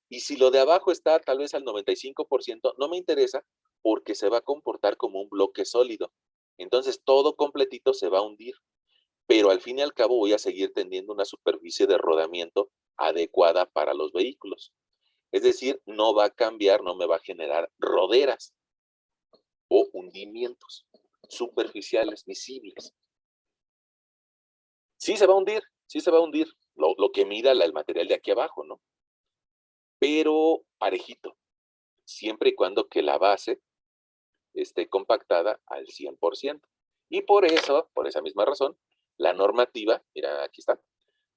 Y si lo de abajo está tal vez al 95%, no me interesa porque se va a comportar como un bloque sólido. Entonces todo completito se va a hundir, pero al fin y al cabo voy a seguir teniendo una superficie de rodamiento adecuada para los vehículos. Es decir, no va a cambiar, no me va a generar roderas o hundimientos superficiales, visibles. Sí se va a hundir, sí se va a hundir, lo que mida el material de aquí abajo, ¿no? Pero parejito, siempre y cuando que la base esté compactada al 100%. Y por eso, por esa misma razón, la normativa, mira, aquí está,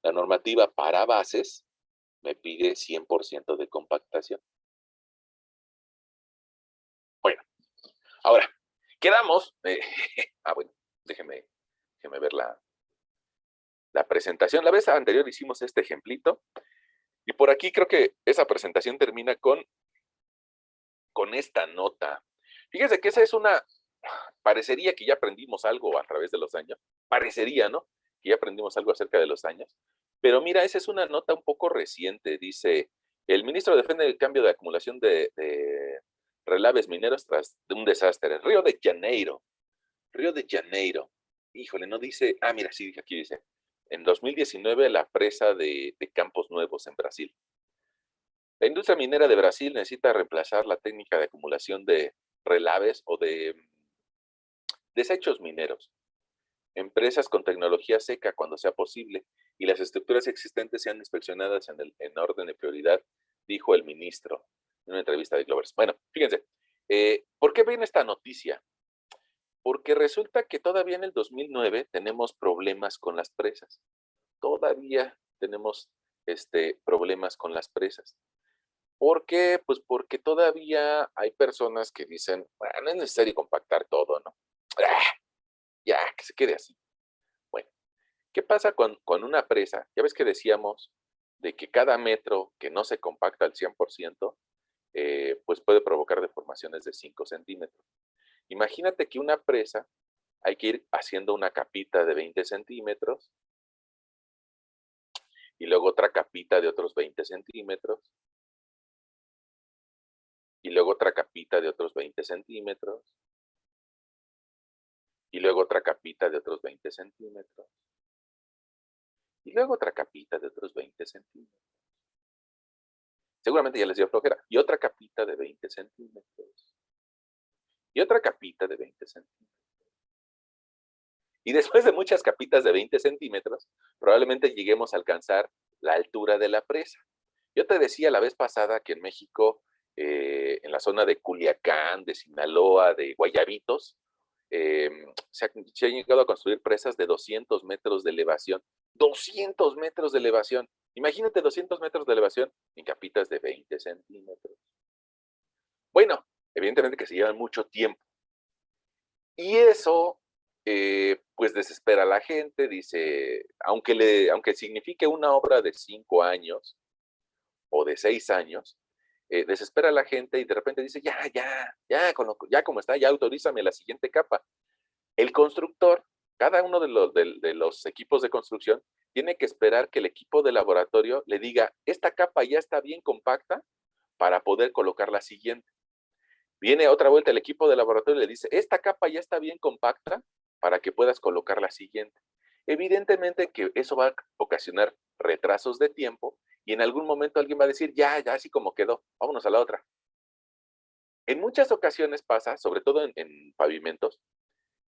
la normativa para bases me pide 100% de compactación. Bueno, ahora, quedamos, bueno, déjeme ver la presentación. La vez anterior hicimos este ejemplito y por aquí creo que esa presentación termina con esta nota. Fíjese que esa es parecería que ya aprendimos algo a través de los años, parecería, ¿no? Que ya aprendimos algo acerca de los años, pero mira, esa es una nota un poco reciente, dice, el ministro defiende el cambio de acumulación de relaves mineros tras un desastre en Río de Janeiro, híjole, no dice, mira, sí, aquí dice, en 2019 la presa de Campos Nuevos en Brasil. La industria minera de Brasil necesita reemplazar la técnica de acumulación de relaves o de desechos mineros. Empresas con tecnología seca cuando sea posible y las estructuras existentes sean inspeccionadas en orden de prioridad, dijo el ministro en una entrevista de Globers. Bueno, fíjense, ¿por qué viene esta noticia? Porque resulta que todavía en el 2009 tenemos problemas con las presas. Todavía tenemos problemas con las presas. ¿Por qué? Pues porque todavía hay personas que dicen, bueno, no es necesario compactar todo, ¿no? Ya, que se quede así. Bueno, ¿qué pasa con una presa? Ya ves que decíamos de que cada metro que no se compacta al 100%, pues puede provocar deformaciones de 5 centímetros. Imagínate que una presa hay que ir haciendo una capita de 20 centímetros y luego otra capita de otros 20 centímetros, y luego otra capita de otros 20 centímetros, y luego otra capita de otros 20 centímetros, y luego otra capita de otros 20 centímetros. Seguramente ya les dio flojera. Y otra capita de 20 centímetros. Y otra capita de 20 centímetros. Y después de muchas capitas de 20 centímetros, probablemente lleguemos a alcanzar la altura de la presa. Yo te decía la vez pasada que en México, en la zona de Culiacán, de Sinaloa, de Guayabitos, se han llegado a construir presas de 200 metros de elevación. 200 metros de elevación. Imagínate 200 metros de elevación en capitas de 20 centímetros. Bueno, evidentemente que se llevan mucho tiempo. Y eso, pues desespera a la gente, dice, aunque signifique una obra de 5 años o de 6 años, desespera a la gente y de repente dice, ya como está, ya autorízame la siguiente capa. El constructor, cada uno de los equipos de construcción, tiene que esperar que el equipo de laboratorio le diga, esta capa ya está bien compacta para poder colocar la siguiente. Viene otra vuelta el equipo de laboratorio y le dice, esta capa ya está bien compacta para que puedas colocar la siguiente. Evidentemente que eso va a ocasionar retrasos de tiempo y en algún momento alguien va a decir, ya así como quedó, vámonos a la otra. En muchas ocasiones pasa, sobre todo en pavimentos,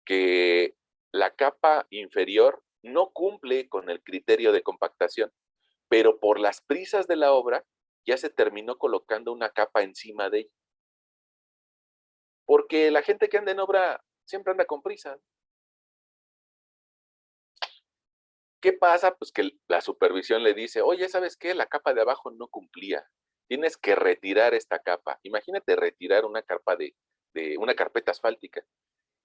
que la capa inferior no cumple con el criterio de compactación, pero por las prisas de la obra ya se terminó colocando una capa encima de ella. Porque la gente que anda en obra siempre anda con prisa. ¿Qué pasa? Pues que la supervisión le dice, oye, ¿sabes qué? La capa de abajo no cumplía. Tienes que retirar esta capa. Imagínate retirar una capa de una carpeta asfáltica.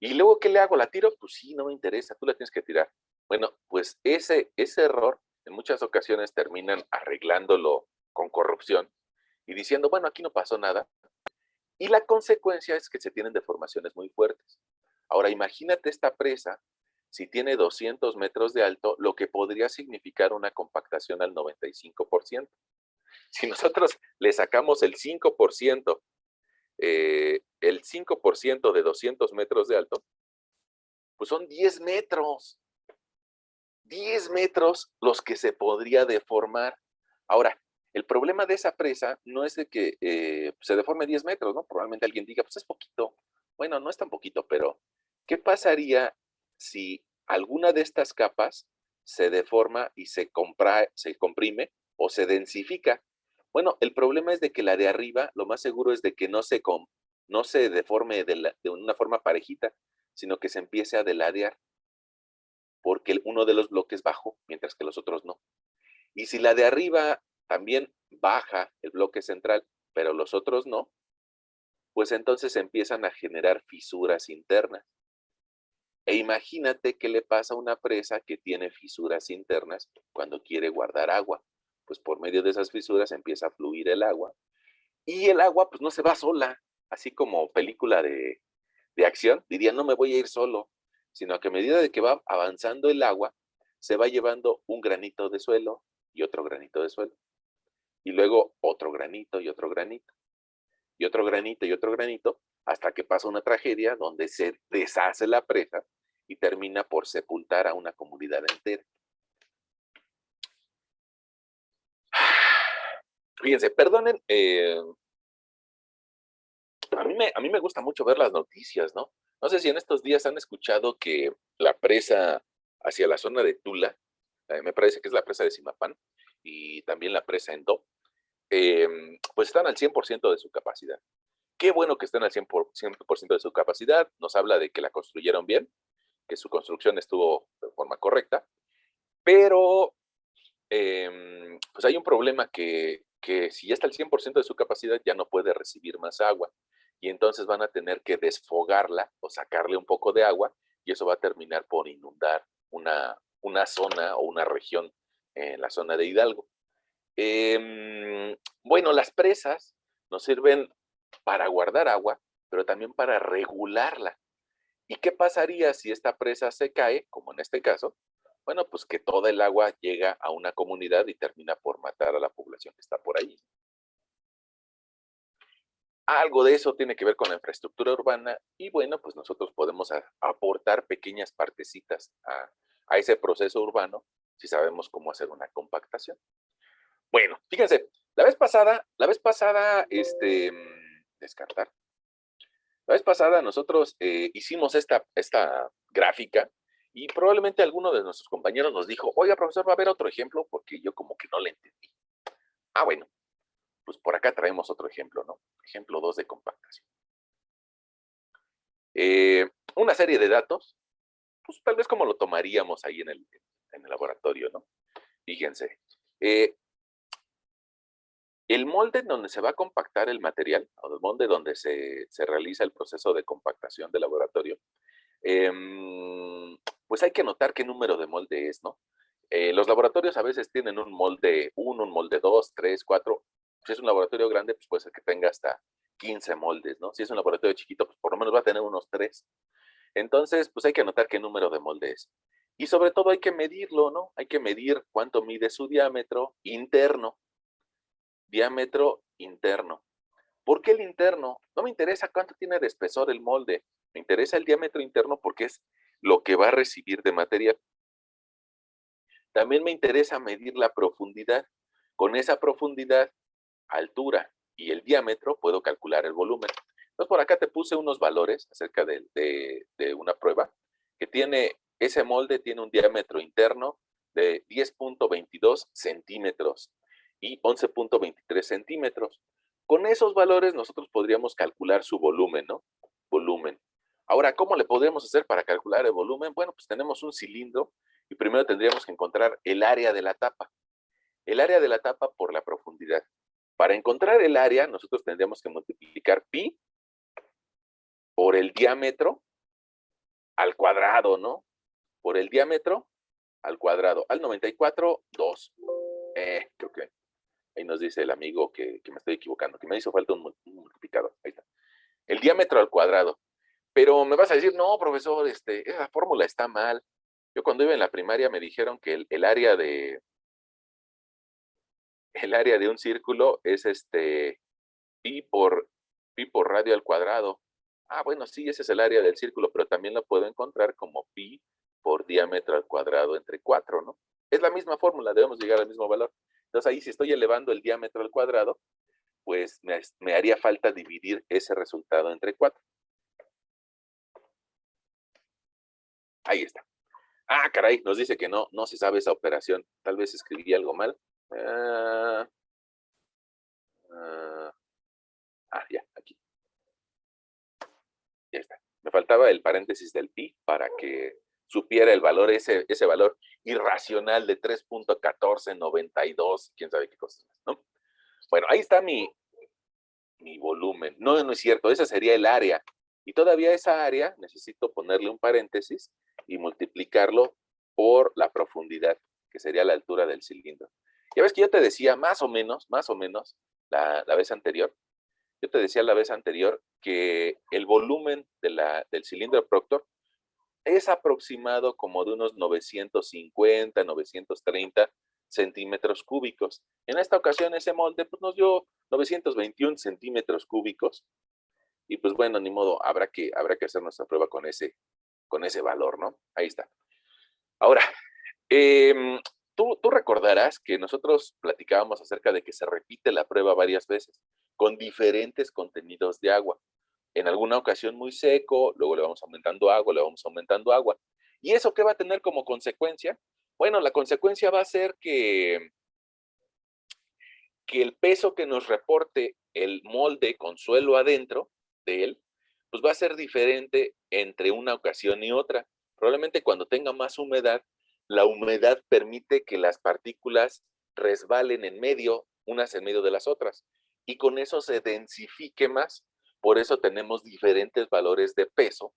¿Y luego qué le hago? ¿La tiro? Pues sí, no me interesa, tú la tienes que tirar. Bueno, pues ese error en muchas ocasiones terminan arreglándolo con corrupción y diciendo, bueno, aquí no pasó nada. Y la consecuencia es que se tienen deformaciones muy fuertes. Ahora, imagínate esta presa, si tiene 200 metros de alto, lo que podría significar una compactación al 95%. Si nosotros le sacamos el 5% de 200 metros de alto, pues son 10 metros. 10 metros los que se podría deformar. Ahora, el problema de esa presa no es de que se deforme 10 metros, ¿no? Probablemente alguien diga, pues es poquito. Bueno, no es tan poquito, pero ¿qué pasaría si alguna de estas capas se deforma y se comprime o se densifica? Bueno, el problema es de que la de arriba, lo más seguro es de que no se deforme de una forma parejita, sino que se empiece a deladear porque uno de los bloques bajó, mientras que los otros no. Y si la de arriba también baja el bloque central, pero los otros no, pues entonces empiezan a generar fisuras internas. E imagínate qué le pasa a una presa que tiene fisuras internas cuando quiere guardar agua. Pues por medio de esas fisuras empieza a fluir el agua. Y el agua pues no se va sola, así como película de acción, diría, no me voy a ir solo, sino que a medida de que va avanzando el agua, se va llevando un granito de suelo y otro granito de suelo, y luego otro granito y otro granito, y otro granito y otro granito, hasta que pasa una tragedia donde se deshace la presa y termina por sepultar a una comunidad entera. Fíjense, perdonen, a mí me gusta mucho ver las noticias, ¿no? No sé si en estos días han escuchado que la presa hacia la zona de Tula, me parece que es la presa de Simapán, y también la presa en Do, pues están al 100% de su capacidad. Qué bueno que estén al 100% de su capacidad, nos habla de que la construyeron bien, que su construcción estuvo de forma correcta, pero pues hay un problema que si ya está al 100% de su capacidad ya no puede recibir más agua y entonces van a tener que desfogarla o sacarle un poco de agua y eso va a terminar por inundar una zona o una región en la zona de Hidalgo. Bueno, las presas nos sirven para guardar agua, pero también para regularla. ¿Y qué pasaría si esta presa se cae, como en este caso? Bueno, pues que toda el agua llega a una comunidad y termina por matar a la población que está por ahí. Algo de eso tiene que ver con la infraestructura urbana y bueno, pues nosotros podemos aportar pequeñas partecitas a ese proceso urbano si sabemos cómo hacer una compactación. Bueno, fíjense, la vez pasada, descartar. La vez pasada nosotros hicimos esta gráfica y probablemente alguno de nuestros compañeros nos dijo, oiga, profesor, ¿va a haber otro ejemplo? Porque yo como que no le entendí. Ah, bueno, pues por acá traemos otro ejemplo, ¿no? Ejemplo 2 de compactación. Eh, una serie de datos, pues tal vez como lo tomaríamos ahí en el laboratorio, ¿no? Fíjense, eh, el molde en donde se va a compactar el material, o el molde donde se realiza el proceso de compactación del laboratorio, pues hay que anotar qué número de molde es, ¿no? Los laboratorios a veces tienen un molde 1, un molde 2, 3, 4. Si es un laboratorio grande, pues puede ser que tenga hasta 15 moldes, ¿no? Si es un laboratorio chiquito, pues por lo menos va a tener unos 3. Entonces, pues hay que anotar qué número de molde es. Y sobre todo hay que medirlo, ¿no? Hay que medir cuánto mide su diámetro interno. Diámetro interno. ¿Por qué el interno? No me interesa cuánto tiene de espesor el molde. Me interesa el diámetro interno porque es lo que va a recibir de material. También me interesa medir la profundidad. Con esa profundidad, altura y el diámetro puedo calcular el volumen. Entonces, por acá te puse unos valores acerca de una prueba que tiene, ese molde tiene un diámetro interno de 10.22 centímetros y 11.23 centímetros. Con esos valores nosotros podríamos calcular su volumen, ¿no? Volumen. Ahora, ¿cómo le podríamos hacer para calcular el volumen? Bueno, pues tenemos un cilindro y primero tendríamos que encontrar el área de la tapa. El área de la tapa por la profundidad. Para encontrar el área, nosotros tendríamos que multiplicar pi por el diámetro al cuadrado, ¿no? Por el diámetro al cuadrado. Al 94, 2. Creo que ahí nos dice el amigo que me estoy equivocando, que me hizo falta un multiplicador. Ahí está. El diámetro al cuadrado. Pero me vas a decir, no, profesor, esa fórmula está mal. Yo cuando iba en la primaria me dijeron que el área de un círculo es pi por, pi por radio al cuadrado. Ah, bueno, sí, ese es el área del círculo, pero también lo puedo encontrar como pi por diámetro al cuadrado entre 4, ¿no? Es la misma fórmula, debemos llegar al mismo valor. Entonces ahí si estoy elevando el diámetro al cuadrado, pues me haría falta dividir ese resultado entre 4. Ahí está. Ah, caray, nos dice que no se sabe esa operación. Tal vez escribí algo mal. Ah, ah, ya, aquí. Ya está. Me faltaba el paréntesis del pi para que supiera el valor, ese valor irracional de 3.1492, quién sabe qué cosas más, ¿no? Bueno, ahí está mi volumen. No, no es cierto, ese sería el área. Y todavía esa área necesito ponerle un paréntesis y multiplicarlo por la profundidad, que sería la altura del cilindro. Ya ves que yo te decía más o menos, la vez anterior, yo te decía la vez anterior que el volumen del cilindro Proctor es aproximado como de unos 950, 930 centímetros cúbicos. En esta ocasión ese molde pues, nos dio 921 centímetros cúbicos y pues bueno, ni modo, habrá que hacer nuestra prueba con ese valor, ¿no? Ahí está. Ahora, tú recordarás que nosotros platicábamos acerca de que se repite la prueba varias veces con diferentes contenidos de agua. En alguna ocasión muy seco, luego le vamos aumentando agua, le vamos aumentando agua. ¿Y eso qué va a tener como consecuencia? Bueno, la consecuencia va a ser que el peso que nos reporte el molde con suelo adentro de él, pues va a ser diferente entre una ocasión y otra. Probablemente cuando tenga más humedad, la humedad permite que las partículas resbalen en medio, unas en medio de las otras, y con eso se densifique más. Por eso tenemos diferentes valores de peso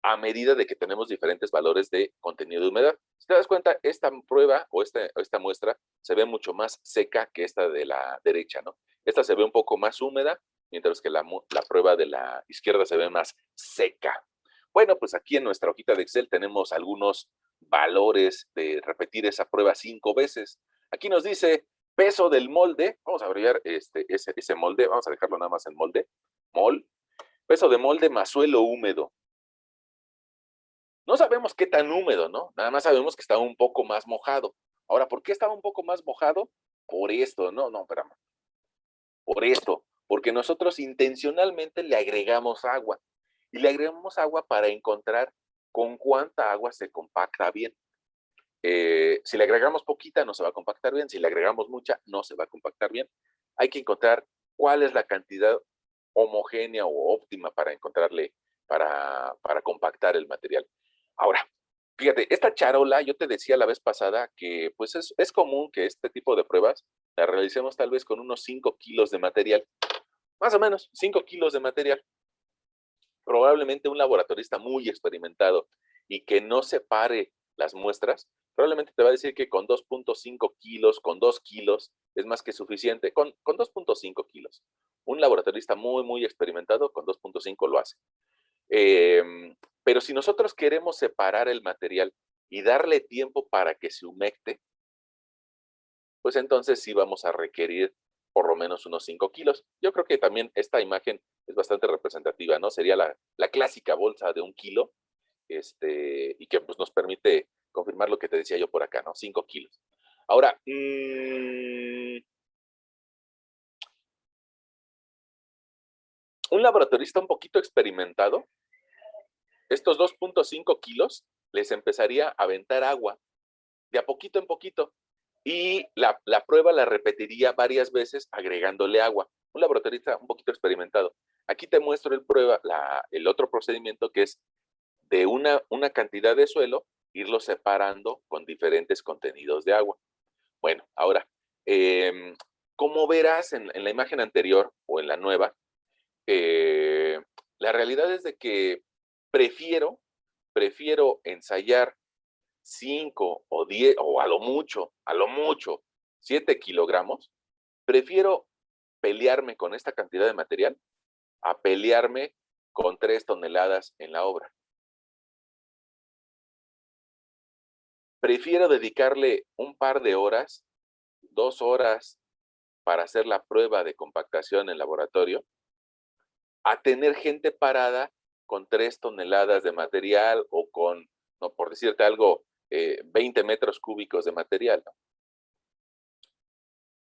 a medida de que tenemos diferentes valores de contenido de humedad. Si te das cuenta, esta prueba o esta muestra se ve mucho más seca que esta de la derecha, ¿no? Esta se ve un poco más húmeda, mientras que la prueba de la izquierda se ve más seca. Bueno, pues aquí en nuestra hojita de Excel tenemos algunos valores de repetir esa prueba 5 veces. Aquí nos dice peso del molde, vamos a abreviar ese molde, vamos a dejarlo nada más en molde, mol, peso de molde más suelo húmedo. No sabemos qué tan húmedo, ¿no? Nada más sabemos que estaba un poco más mojado. Ahora, ¿por qué estaba un poco más mojado? Por esto, no, espérame. Por esto, porque nosotros intencionalmente le agregamos agua. Y le agregamos agua para encontrar con cuánta agua se compacta bien. Si le agregamos poquita, no se va a compactar bien. Si le agregamos mucha, no se va a compactar bien. Hay que encontrar cuál es la cantidad homogénea o óptima para encontrarle, para compactar el material. Ahora, fíjate, esta charola, yo te decía la vez pasada que pues es común que este tipo de pruebas la realicemos tal vez con unos 5 kilos de material, más o menos 5 kilos de material. Probablemente un laboratorista muy experimentado y que no separe las muestras, probablemente te va a decir que con 2.5 kilos, con 2 kilos, es más que suficiente, con 2.5 kilos. Un laboratorista muy experimentado con 2.5 lo hace. Pero si nosotros queremos separar el material y darle tiempo para que se humecte, pues entonces sí vamos a requerir por lo menos unos 5 kilos. Yo creo que también esta imagen es bastante representativa, ¿no? Sería la clásica bolsa de 1 kilo, y que pues, nos permite confirmar lo que te decía yo por acá, ¿no? 5 kilos. Ahora, un laboratorista un poquito experimentado, estos 2.5 kilos les empezaría a aventar agua de a poquito en poquito y la prueba la repetiría varias veces agregándole agua. Un laboratorista un poquito experimentado. Aquí te muestro el otro procedimiento que es de una cantidad de suelo, irlo separando con diferentes contenidos de agua. Bueno, ahora, como verás en la imagen anterior o en la nueva, eh, la realidad es de que prefiero ensayar 5 o 10 o a lo mucho 7 kilogramos, prefiero pelearme con esta cantidad de material a pelearme con 3 toneladas en la obra. Prefiero dedicarle un par de horas, 2 horas para hacer la prueba de compactación en laboratorio, a tener gente parada con 3 toneladas de material o con, no, por decirte algo, 20 metros cúbicos de material, ¿no?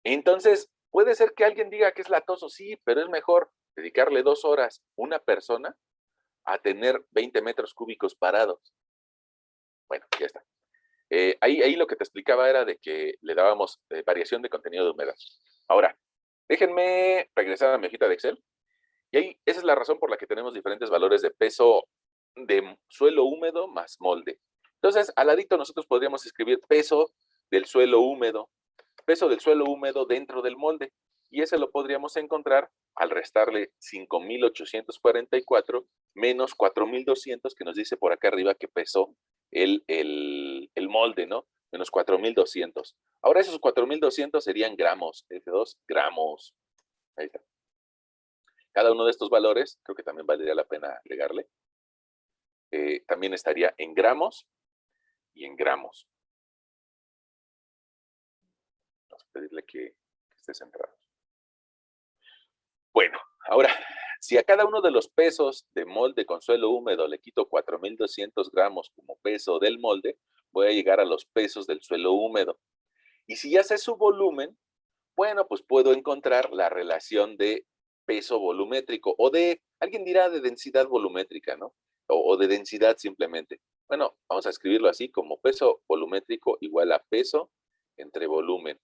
Entonces, puede ser que alguien diga que es latoso, sí, pero es mejor dedicarle 2 horas una persona a tener 20 metros cúbicos parados. Bueno, ya está. Ahí lo que te explicaba era de que le dábamos variación de contenido de humedad. Ahora, déjenme regresar a mi hojita de Excel. Y ahí, esa es la razón por la que tenemos diferentes valores de peso de suelo húmedo más molde. Entonces, al ladito nosotros podríamos escribir peso del suelo húmedo dentro del molde. Y ese lo podríamos encontrar al restarle 5,844 menos 4,200 que nos dice por acá arriba que pesó el molde, ¿no? Menos 4,200. Ahora esos 4,200 serían gramos, F2 gramos. Ahí está. Cada uno de estos valores, creo que también valdría la pena agregarle, también estaría en gramos y en gramos. Vamos a pedirle que esté centrado. Bueno, ahora, si a cada uno de los pesos de molde con suelo húmedo le quito 4,200 gramos como peso del molde, voy a llegar a los pesos del suelo húmedo. Y si ya sé su volumen, bueno, pues puedo encontrar la relación de peso volumétrico o alguien dirá de densidad volumétrica, ¿no? O de densidad simplemente. Bueno, vamos a escribirlo así como peso volumétrico igual a peso entre volumen.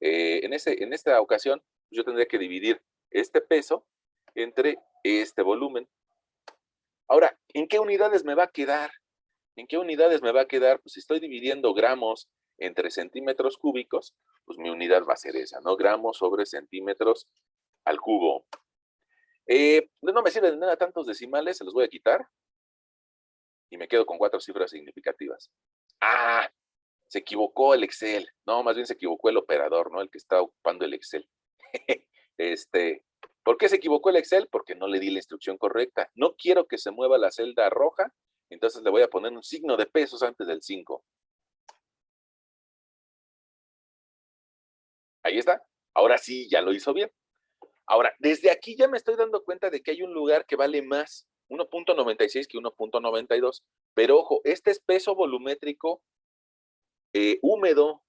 En esta ocasión, yo tendría que dividir este peso entre este volumen. Ahora, ¿en qué unidades me va a quedar? ¿En qué unidades me va a quedar? Pues si estoy dividiendo gramos entre centímetros cúbicos, pues mi unidad va a ser esa, ¿no? Gramos sobre centímetros al cubo. No me sirve de nada tantos decimales, se los voy a quitar y me quedo con 4 cifras significativas. ¡Ah! Se equivocó el Excel. No, más bien se equivocó el operador, ¿no? El que está ocupando el Excel. ¿Por qué se equivocó el Excel? Porque no le di la instrucción correcta. No quiero que se mueva la celda roja Entonces le voy a poner un signo de pesos antes del 5. Ahí está. Ahora sí, ya lo hizo bien. Ahora, desde aquí ya me estoy dando cuenta de que hay un lugar que vale más 1.96 que 1.92. Pero ojo, este es peso volumétrico húmedo,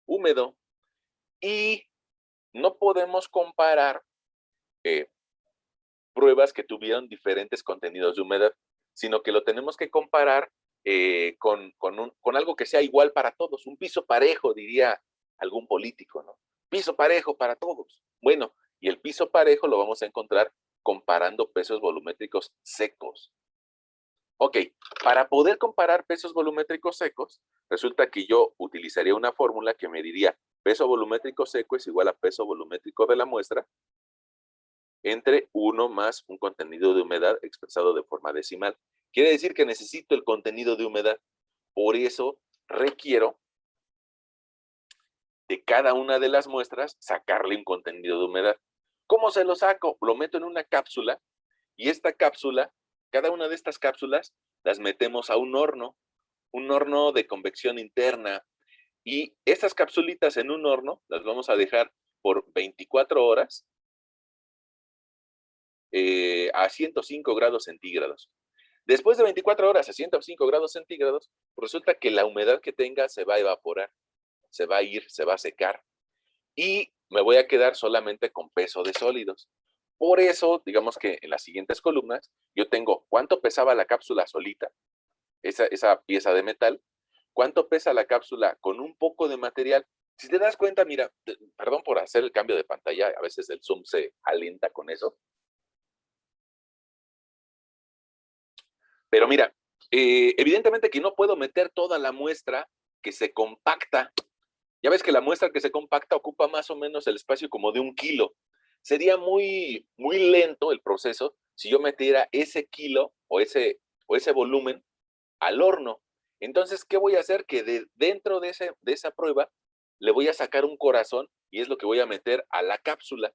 húmedo. Y no podemos comparar eh, pruebas que tuvieron diferentes contenidos de humedad, sino que lo tenemos que comparar con algo que sea igual para todos, un piso parejo, diría algún político, ¿no? Piso parejo para todos. Bueno, y el piso parejo lo vamos a encontrar comparando pesos volumétricos secos. Ok, para poder comparar pesos volumétricos secos, resulta que yo utilizaría una fórmula que me diría peso volumétrico seco es igual a peso volumétrico de la muestra entre 1 más un contenido de humedad expresado de forma decimal. Quiere decir que necesito el contenido de humedad. Por eso requiero de cada una de las muestras sacarle un contenido de humedad. ¿Cómo se lo saco? Lo meto en una cápsula y esta cápsula, cada una de estas cápsulas, las metemos a un horno de convección interna. Y estas capsulitas en un horno las vamos a dejar por 24 horas a 105 grados centígrados. Después de 24 horas a 105 grados centígrados, resulta que la humedad que tenga se va a evaporar, se va a ir, se va a secar y me voy a quedar solamente con peso de sólidos. Por eso, digamos que en las siguientes columnas, yo tengo cuánto pesaba la cápsula solita, esa pieza de metal, cuánto pesa la cápsula con un poco de material. Si te das cuenta, mira, perdón por hacer el cambio de pantalla, a veces el zoom se alienta con eso, pero mira, evidentemente que no puedo meter toda la muestra que se compacta. Ya ves que la muestra que se compacta ocupa más o menos el espacio como de 1 kilo. Sería muy lento el proceso si yo metiera ese kilo o ese volumen al horno. Entonces, ¿qué voy a hacer? Que dentro de esa prueba le voy a sacar un corazón y es lo que voy a meter a la cápsula.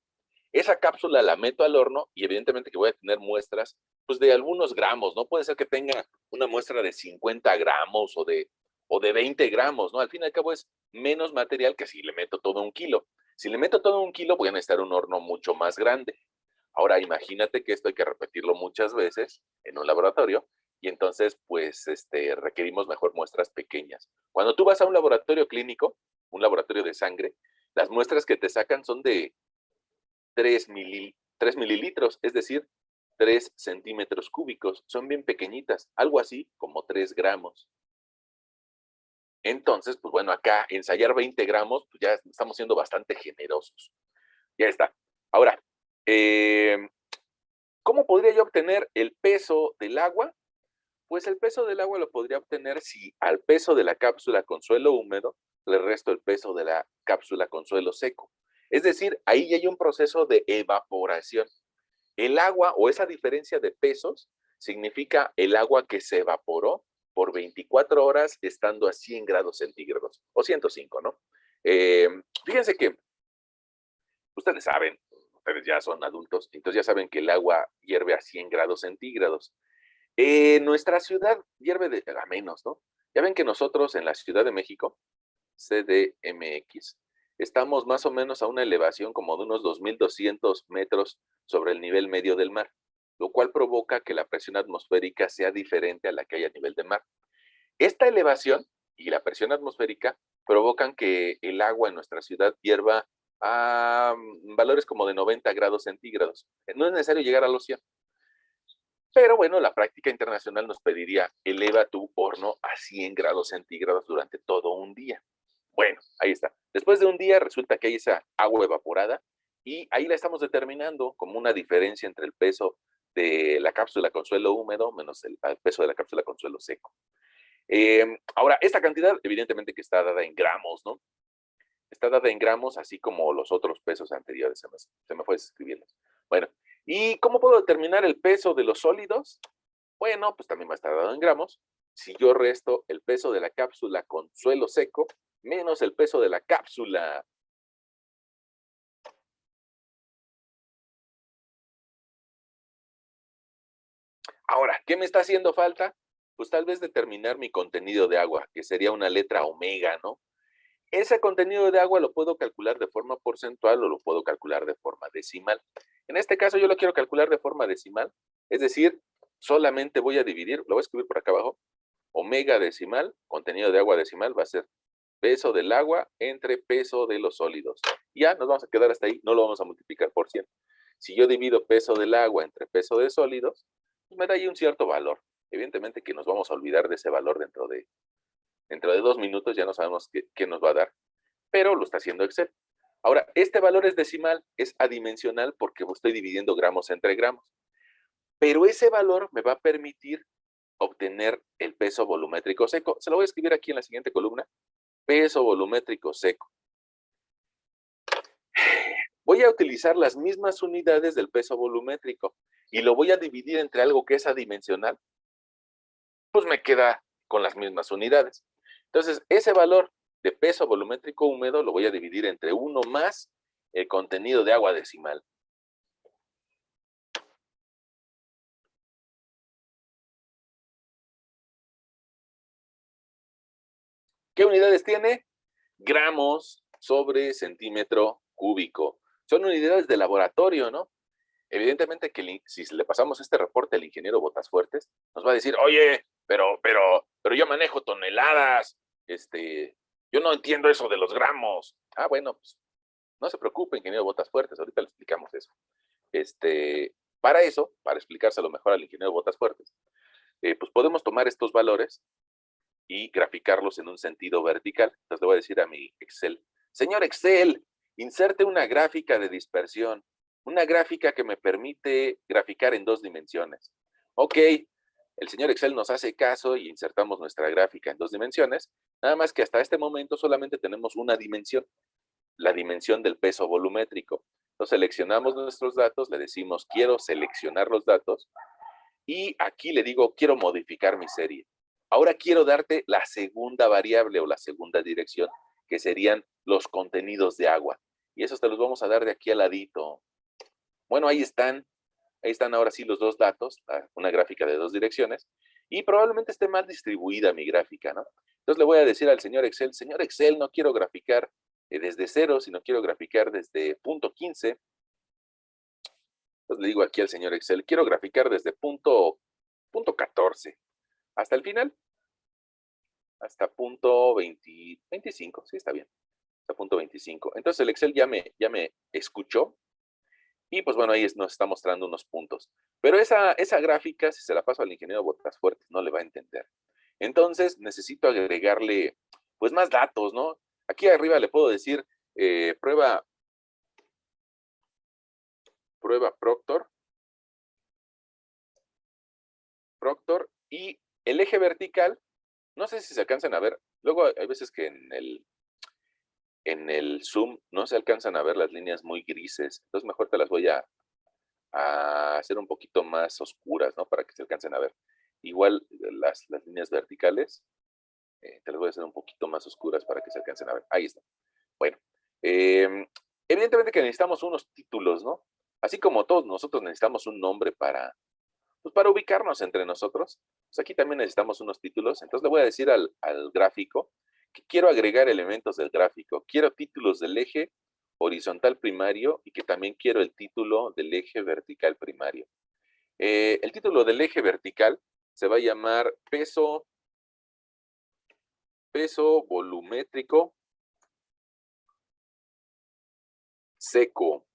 Esa cápsula la meto al horno y evidentemente que voy a tener muestras pues de algunos gramos, ¿no? Puede ser que tenga una muestra de 50 gramos o de 20 gramos, ¿no? Al fin y al cabo es menos material que si le meto todo 1 kilo. Si le meto todo 1 kilo voy a necesitar un horno mucho más grande. Ahora imagínate que esto hay que repetirlo muchas veces en un laboratorio y entonces pues requerimos mejor muestras pequeñas. Cuando tú vas a un laboratorio clínico, un laboratorio de sangre, las muestras que te sacan son de 3 mililitros, es decir, 3 centímetros cúbicos. Son bien pequeñitas, algo así como 3 gramos. Entonces, pues bueno, acá ensayar 20 gramos, pues ya estamos siendo bastante generosos. Ya está. Ahora, eh, ¿cómo podría yo obtener el peso del agua? Pues el peso del agua lo podría obtener si al peso de la cápsula con suelo húmedo le resto el peso de la cápsula con suelo seco. Es decir, ahí ya hay un proceso de evaporación. El agua o esa diferencia de pesos significa el agua que se evaporó por 24 horas estando a 100 grados centígrados o 105, ¿no? Fíjense que ustedes saben, ustedes ya son adultos, entonces ya saben que el agua hierve a 100 grados centígrados. Nuestra ciudad hierve a menos, ¿no? Ya ven que nosotros en la Ciudad de México, CDMX, estamos más o menos a una elevación como de unos 2.200 metros sobre el nivel medio del mar, lo cual provoca que la presión atmosférica sea diferente a la que hay a nivel de mar. Esta elevación y la presión atmosférica provocan que el agua en nuestra ciudad hierva a valores como de 90 grados centígrados. No es necesario llegar a los 100. Pero bueno, la práctica internacional nos pediría eleva tu horno a 100 grados centígrados durante todo un día. Bueno, ahí está. Después de un día resulta que hay esa agua evaporada y ahí la estamos determinando como una diferencia entre el peso de la cápsula con suelo húmedo menos el peso de la cápsula con suelo seco. Ahora, esta cantidad evidentemente que está dada en gramos, ¿no? Está dada en gramos, así como los otros pesos anteriores. Se me fue escribiendo. Bueno, ¿y cómo puedo determinar el peso de los sólidos? Bueno, pues también va a estar dado en gramos. Si yo resto el peso de la cápsula con suelo seco menos el peso de la cápsula Ahora, ¿qué me está haciendo falta? Pues tal vez determinar mi contenido de agua, que sería una letra omega, ¿no? Ese contenido de agua lo puedo calcular de forma porcentual o lo puedo calcular de forma decimal. En este caso yo lo quiero calcular de forma decimal, es decir, solamente voy a dividir, lo voy a escribir por acá abajo, omega decimal, contenido de agua decimal va a ser peso del agua entre peso de los sólidos. Ya nos vamos a quedar hasta ahí, no lo vamos a multiplicar por 100. Si yo divido peso del agua entre peso de sólidos, pues me da ahí un cierto valor. Evidentemente que nos vamos a olvidar de ese valor dentro de 2 minutos, ya no sabemos qué nos va a dar, pero lo está haciendo Excel. Ahora, este valor es decimal, es adimensional porque estoy dividiendo gramos entre gramos, pero ese valor me va a permitir obtener el peso volumétrico seco. Se lo voy a escribir aquí en la siguiente columna, peso volumétrico seco. Voy a utilizar las mismas unidades del peso volumétrico y lo voy a dividir entre algo que es adimensional, pues me queda con las mismas unidades. Entonces, ese valor de peso volumétrico húmedo lo voy a dividir entre 1 más el contenido de agua decimal. ¿Qué unidades tiene? Gramos sobre centímetro cúbico. Son unidades de laboratorio, ¿no? Evidentemente que si le pasamos este reporte al ingeniero Botasfuertes, nos va a decir, oye, pero yo manejo toneladas, yo no entiendo eso de los gramos. Ah, bueno, pues no se preocupe, ingeniero Botasfuertes, ahorita le explicamos eso. Para eso, para explicárselo mejor al ingeniero Botasfuertes, pues podemos tomar estos valores y graficarlos en un sentido vertical. Entonces le voy a decir a mi Excel, señor Excel, inserte una gráfica de dispersión, una gráfica que me permite graficar en 2 dimensiones. Ok, el señor Excel nos hace caso y insertamos nuestra gráfica en 2 dimensiones, nada más que hasta este momento solamente tenemos una dimensión, la dimensión del peso volumétrico. Entonces seleccionamos nuestros datos, le decimos quiero seleccionar los datos y aquí le digo quiero modificar mi serie. Ahora quiero darte la segunda variable o la segunda dirección, que serían los contenidos de agua. Y esos te los vamos a dar de aquí al ladito. Bueno, ahí están ahora sí los dos datos, una gráfica de 2 direcciones, y probablemente esté mal distribuida mi gráfica, ¿no? Entonces le voy a decir al señor Excel, no quiero graficar desde 0, sino quiero graficar desde punto 15. Entonces le digo aquí al señor Excel, quiero graficar desde punto 14 hasta el final, hasta punto 25, sí, está bien, hasta punto 25. Entonces el Excel ya me escuchó y pues bueno, ahí nos está mostrando unos puntos. Pero esa gráfica, si se la paso al ingeniero Botasfuertes, no le va a entender. Entonces necesito agregarle pues más datos, ¿no? Aquí arriba le puedo decir prueba Proctor y el eje vertical, no sé si se alcanzan a ver, luego hay veces que en el Zoom no se alcanzan a ver las líneas muy grises, entonces mejor te las voy a hacer un poquito más oscuras, ¿no? Para que se alcancen a ver. Igual las líneas verticales, te las voy a hacer un poquito más oscuras para que se alcancen a ver. Ahí está. Bueno, evidentemente que necesitamos unos títulos, ¿no? Así como todos nosotros necesitamos un nombre pues para ubicarnos entre nosotros, pues aquí también necesitamos unos títulos. Entonces le voy a decir al gráfico que quiero agregar elementos del gráfico. Quiero títulos del eje horizontal primario y que también quiero el título del eje vertical primario. El título del eje vertical se va a llamar peso volumétrico seco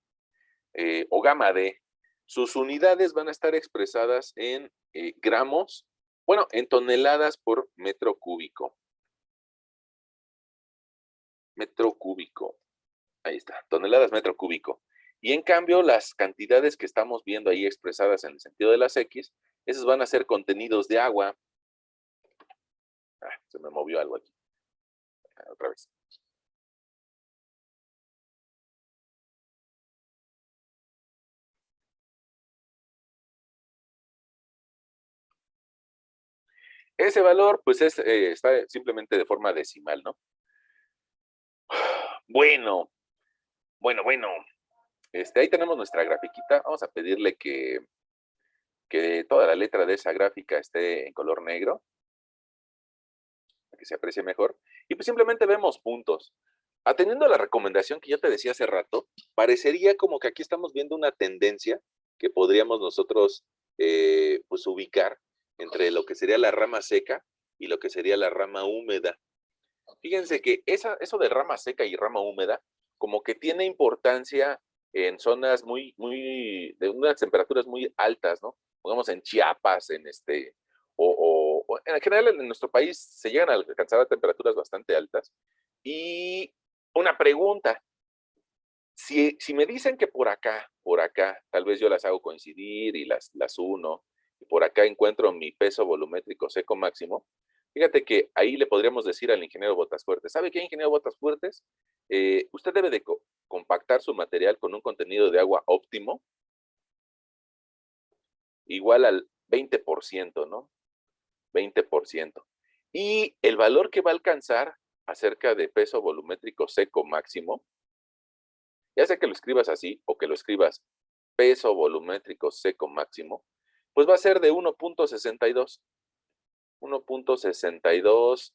o gamma D. Sus unidades van a estar expresadas en gramos, bueno, en toneladas por metro cúbico. Metro cúbico. Ahí está, toneladas metro cúbico. Y en cambio, las cantidades que estamos viendo ahí expresadas en el sentido de las X, esos van a ser contenidos de agua. Se me movió algo aquí. Otra vez. Ese valor, pues está simplemente de forma decimal, ¿no? Bueno, bueno. Ahí tenemos nuestra grafiquita. Vamos a pedirle que que toda la letra de esa gráfica esté en color negro, para que se aprecie mejor, y pues simplemente vemos puntos. Atendiendo a la recomendación que yo te decía hace rato, parecería como que aquí estamos viendo una tendencia que podríamos nosotros pues ubicar entre lo que sería la rama seca y lo que sería la rama húmeda. Fíjense que eso de rama seca y rama húmeda, como que tiene importancia en zonas de unas temperaturas muy altas, ¿no? Pongamos en Chiapas, o en general en nuestro país se llegan a alcanzar a temperaturas bastante altas. Y una pregunta, si me dicen que por acá, tal vez yo las hago coincidir y las uno, y por acá encuentro mi peso volumétrico seco máximo, fíjate que ahí le podríamos decir al ingeniero Botas Fuertes, ¿sabe qué, ingeniero Botas Fuertes? Usted debe de compactar su material con un contenido de agua óptimo, igual al 20%, ¿no? 20%. Y el valor que va a alcanzar acerca de peso volumétrico seco máximo, ya sea que lo escribas así o que lo escribas peso volumétrico seco máximo, pues va a ser de 1.62. 1.62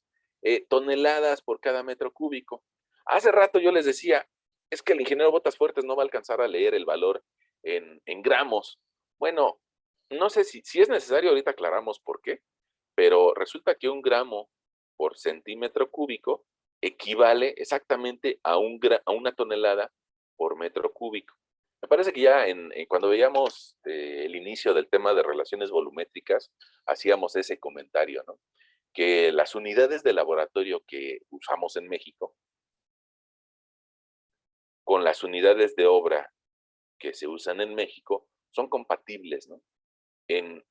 toneladas por cada metro cúbico. Hace rato yo les decía, es que el ingeniero Botas Fuertes no va a alcanzar a leer el valor en gramos. Bueno, no sé si es necesario, ahorita aclaramos por qué, pero resulta que 1 gramo por centímetro cúbico equivale exactamente a una tonelada por metro cúbico. Me parece que ya cuando veíamos el inicio del tema de relaciones volumétricas, hacíamos ese comentario, ¿no? Que las unidades de laboratorio que usamos en México, con las unidades de obra que se usan en México, son compatibles, ¿no? En,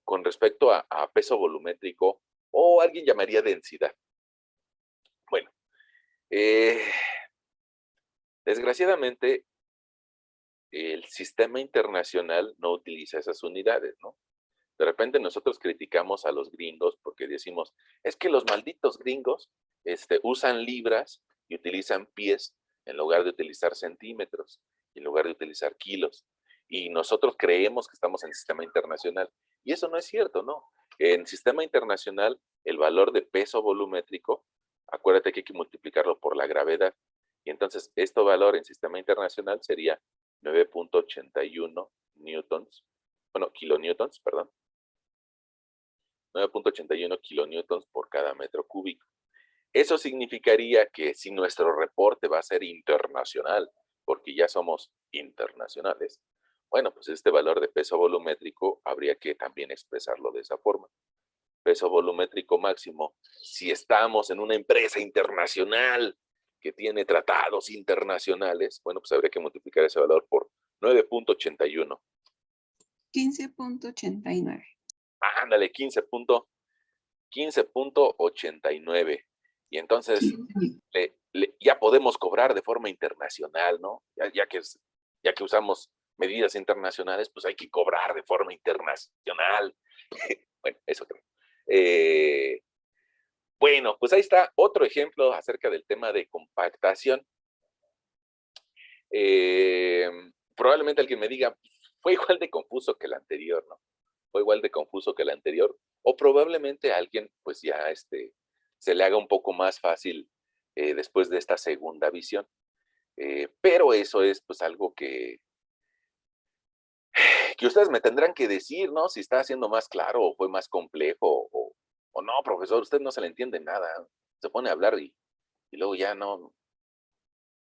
con respecto a peso volumétrico, o alguien llamaría densidad. Bueno, eh, desgraciadamente, el sistema internacional no utiliza esas unidades, ¿no? De repente nosotros criticamos a los gringos porque decimos, es que los malditos gringos usan libras y utilizan pies en lugar de utilizar centímetros, en lugar de utilizar kilos. Y nosotros creemos que estamos en sistema internacional. Y eso no es cierto, ¿no? En sistema internacional, el valor de peso volumétrico, acuérdate que hay que multiplicarlo por la gravedad. Y entonces, este valor en sistema internacional sería 9.81 newtons, bueno, kilonewtons, perdón, 9.81 kilonewtons por cada metro cúbico. Eso significaría que si nuestro reporte va a ser internacional, porque ya somos internacionales, bueno, pues este valor de peso volumétrico habría que también expresarlo de esa forma. Peso volumétrico máximo, si estamos en una empresa internacional que tiene tratados internacionales, bueno, pues habría que multiplicar ese valor por 9.81. 15.89. Ándale, 15.89. Y entonces ya podemos cobrar de forma internacional, ¿no? Ya que usamos medidas internacionales, pues hay que cobrar de forma internacional. Bueno, eso creo. Bueno, pues ahí está otro ejemplo acerca del tema de compactación. Probablemente alguien me diga, fue igual de confuso que el anterior, ¿no? Fue igual de confuso que el anterior. O probablemente a alguien, pues ya se le haga un poco más fácil después de esta segunda visión. Pero eso es pues algo que ustedes me tendrán que decir, ¿no? Si está haciendo más claro o fue más complejo o no, profesor, usted no se le entiende nada. Se pone a hablar y luego ya no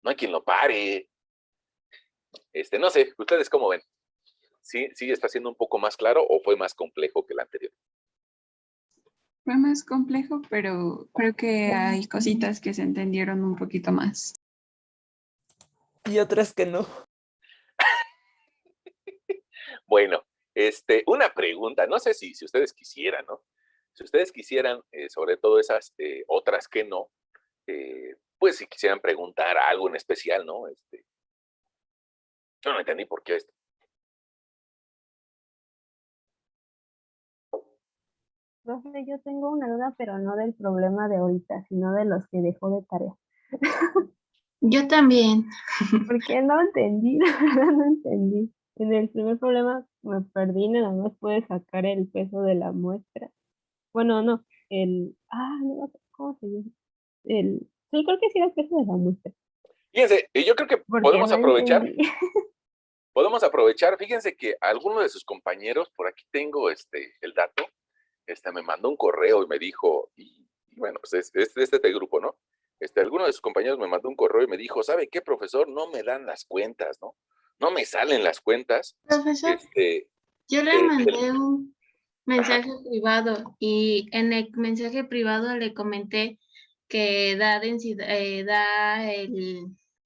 hay quien lo pare. No sé, ¿ustedes cómo ven? ¿Sí está siendo un poco más claro o fue más complejo que el anterior? Fue más complejo, pero creo que hay cositas que se entendieron un poquito más. Y otras que no. Bueno, una pregunta, no sé si ustedes quisieran, ¿no? Si ustedes quisieran, sobre todo esas otras que no, pues si quisieran preguntar algo en especial, ¿no? Yo no entendí por qué esto. Profe, yo tengo una duda, pero no del problema de ahorita, sino de los que dejó de tarea. Yo también. Porque no entendí, la verdad no entendí. En el primer problema me perdí, nada más pude sacar el peso de la muestra. Bueno, no, no me acuerdo cómo se llama. Sí, creo que sí era el peso de la muestra, Fíjense, yo creo que porque no entendí. podemos aprovechar, fíjense que alguno de sus compañeros, por aquí tengo el dato, me mandó un correo y me dijo, y bueno, pues es de este grupo, ¿no? Alguno de sus compañeros me mandó un correo y me dijo, ¿sabe qué, profesor? No me dan las cuentas, ¿no? No me salen las cuentas. Profesor, yo le mandé un mensaje privado y en el mensaje privado le comenté que da densidad,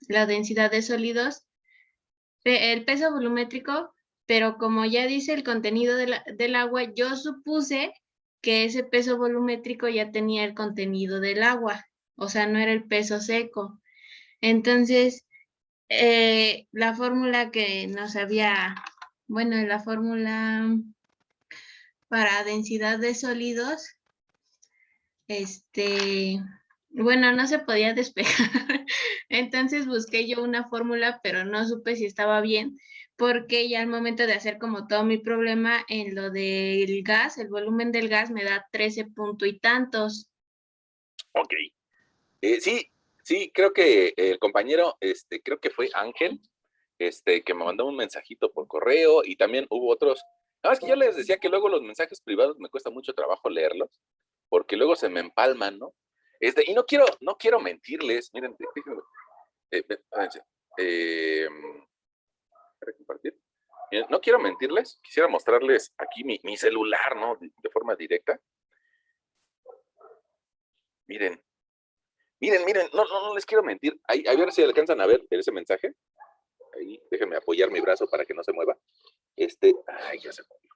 la densidad de sólidos, el peso volumétrico, pero como ya dice el contenido del agua, yo supuse que ese peso volumétrico ya tenía el contenido del agua, o sea, no era el peso seco. Entonces, la fórmula que nos había, bueno, la fórmula para densidad de sólidos, bueno, no se podía despejar. Entonces busqué yo una fórmula, pero no supe si estaba bien, porque ya al momento de hacer como todo mi problema en lo del gas, el volumen del gas me da 13 punto y tantos. Ok. Sí, sí, creo que el compañero, creo que fue Ángel, que me mandó un mensajito por correo y también hubo otros. Nada más que yo les decía que luego los mensajes privados me cuesta mucho trabajo leerlos, porque luego se me empalman, ¿no? Y no quiero mentirles, miren, déjenme, espérense, para compartir. Miren, no quiero mentirles, quisiera mostrarles aquí mi celular, ¿no? De forma directa. Miren, no les quiero mentir. Ahí, a ver si alcanzan a ver ese mensaje. Ahí, déjenme apoyar mi brazo para que no se mueva. Ay, ya se movió.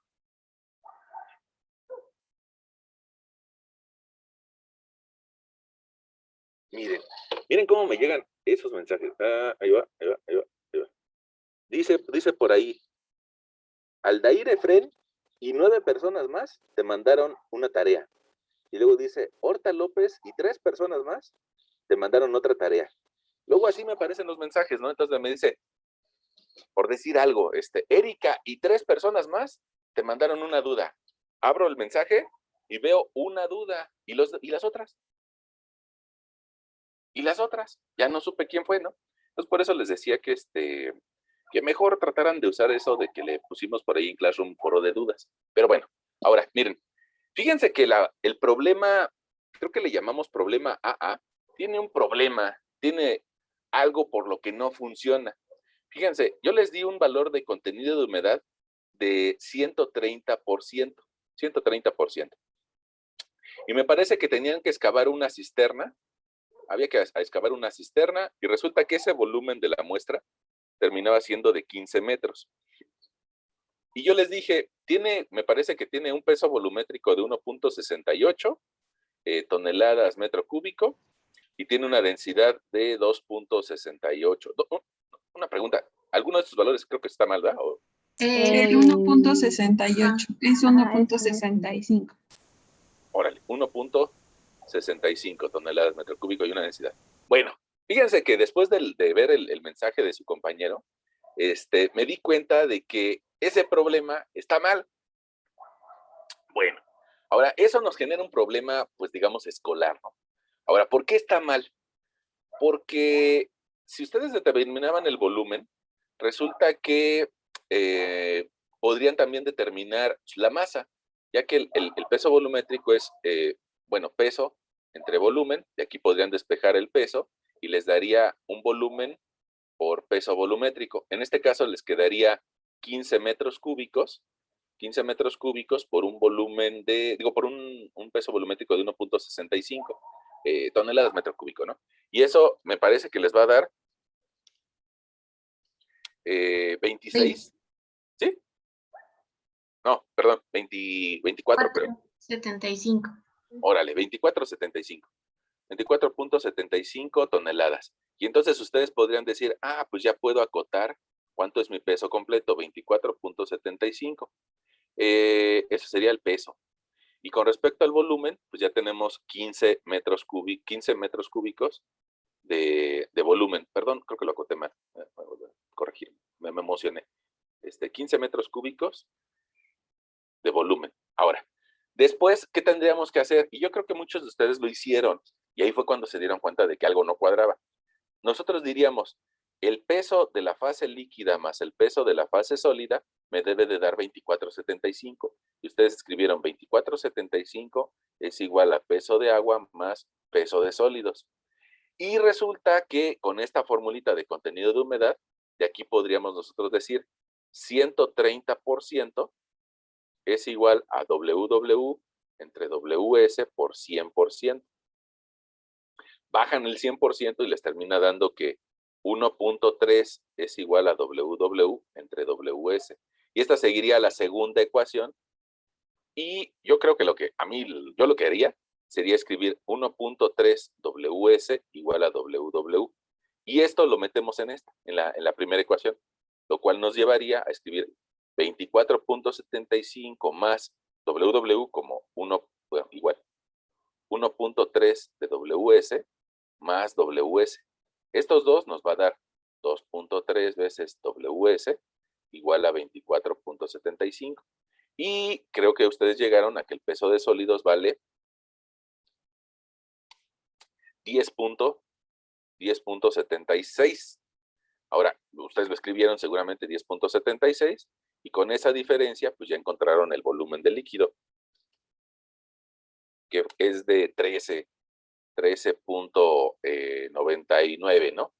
Miren cómo me llegan esos mensajes. Ahí va. Dice por ahí, Aldair Efren y 9 personas más te mandaron una tarea. Y luego dice, Horta López y 3 personas más te mandaron otra tarea. Luego así me aparecen los mensajes, ¿no? Entonces me dice, por decir algo, Erika y 3 personas más te mandaron una duda. Abro el mensaje y veo una duda. ¿Y las otras? ¿Y las otras? Ya no supe quién fue, ¿no? Entonces por eso les decía que mejor trataran de usar eso de que le pusimos por ahí en Classroom foro de dudas. Pero bueno, ahora, miren, fíjense que el problema, creo que le llamamos problema AA, tiene un problema, tiene algo por lo que no funciona. Fíjense, yo les di un valor de contenido de humedad de 130%, 130%. Y me parece que tenían que excavar una cisterna, había que excavar una cisterna y resulta que ese volumen de la muestra terminaba siendo de 15 metros. Y yo les dije, me parece que tiene un peso volumétrico de 1.68 toneladas metro cúbico y tiene una densidad de 2.68. Una pregunta, ¿alguno de estos valores creo que está mal, verdad? El 1.68 es 1.65. Órale, 1.65 toneladas metro cúbico y una densidad. Bueno, fíjense que después de ver el mensaje de su compañero, me di cuenta de que ese problema está mal. Bueno, ahora eso nos genera un problema, pues digamos, escolar, ¿no? Ahora, ¿por qué está mal? Porque si ustedes determinaban el volumen, resulta que podrían también determinar la masa, ya que el peso volumétrico es, peso entre volumen, y aquí podrían despejar el peso, y les daría un volumen por peso volumétrico. En este caso les quedaría 15 metros cúbicos, 15 metros cúbicos por un volumen por un peso volumétrico de 1.65 toneladas metro cúbico, ¿no? Y eso me parece que les va a dar 26, ¿sí? No, perdón, 24, creo. 75. Órale, 24.75. 24.75 toneladas. Y entonces ustedes podrían decir, pues ya puedo acotar cuánto es mi peso completo, 24.75. Ese sería el peso. Y con respecto al volumen, pues ya tenemos 15 metros cúbicos de volumen. Perdón, creo que lo acoté mal. Voy a corregir, me emocioné. 15 metros cúbicos de volumen. Ahora, después, ¿qué tendríamos que hacer? Y yo creo que muchos de ustedes lo hicieron, y ahí fue cuando se dieron cuenta de que algo no cuadraba. Nosotros diríamos, el peso de la fase líquida más el peso de la fase sólida me debe de dar 24,75. Y ustedes escribieron 24,75 es igual a peso de agua más peso de sólidos. Y resulta que con esta formulita de contenido de humedad, de aquí podríamos nosotros decir 130% es igual a WW entre WS por 100%. Bajan el 100% y les termina dando que 1.3 es igual a WW entre WS. Y esta seguiría la segunda ecuación. Y yo creo que yo lo que haría sería escribir 1.3 WS igual a WW. Y esto lo metemos en la primera ecuación, lo cual nos llevaría a escribir 24.75 más WW como igual 1.3 de WS más WS. Estos dos nos va a dar 2.3 veces WS igual a 24.75. Y creo que ustedes llegaron a que el peso de sólidos vale 10.76. Ahora, ustedes lo escribieron seguramente 10.76 y con esa diferencia pues ya encontraron el volumen del líquido, que es de 13.99, ¿no?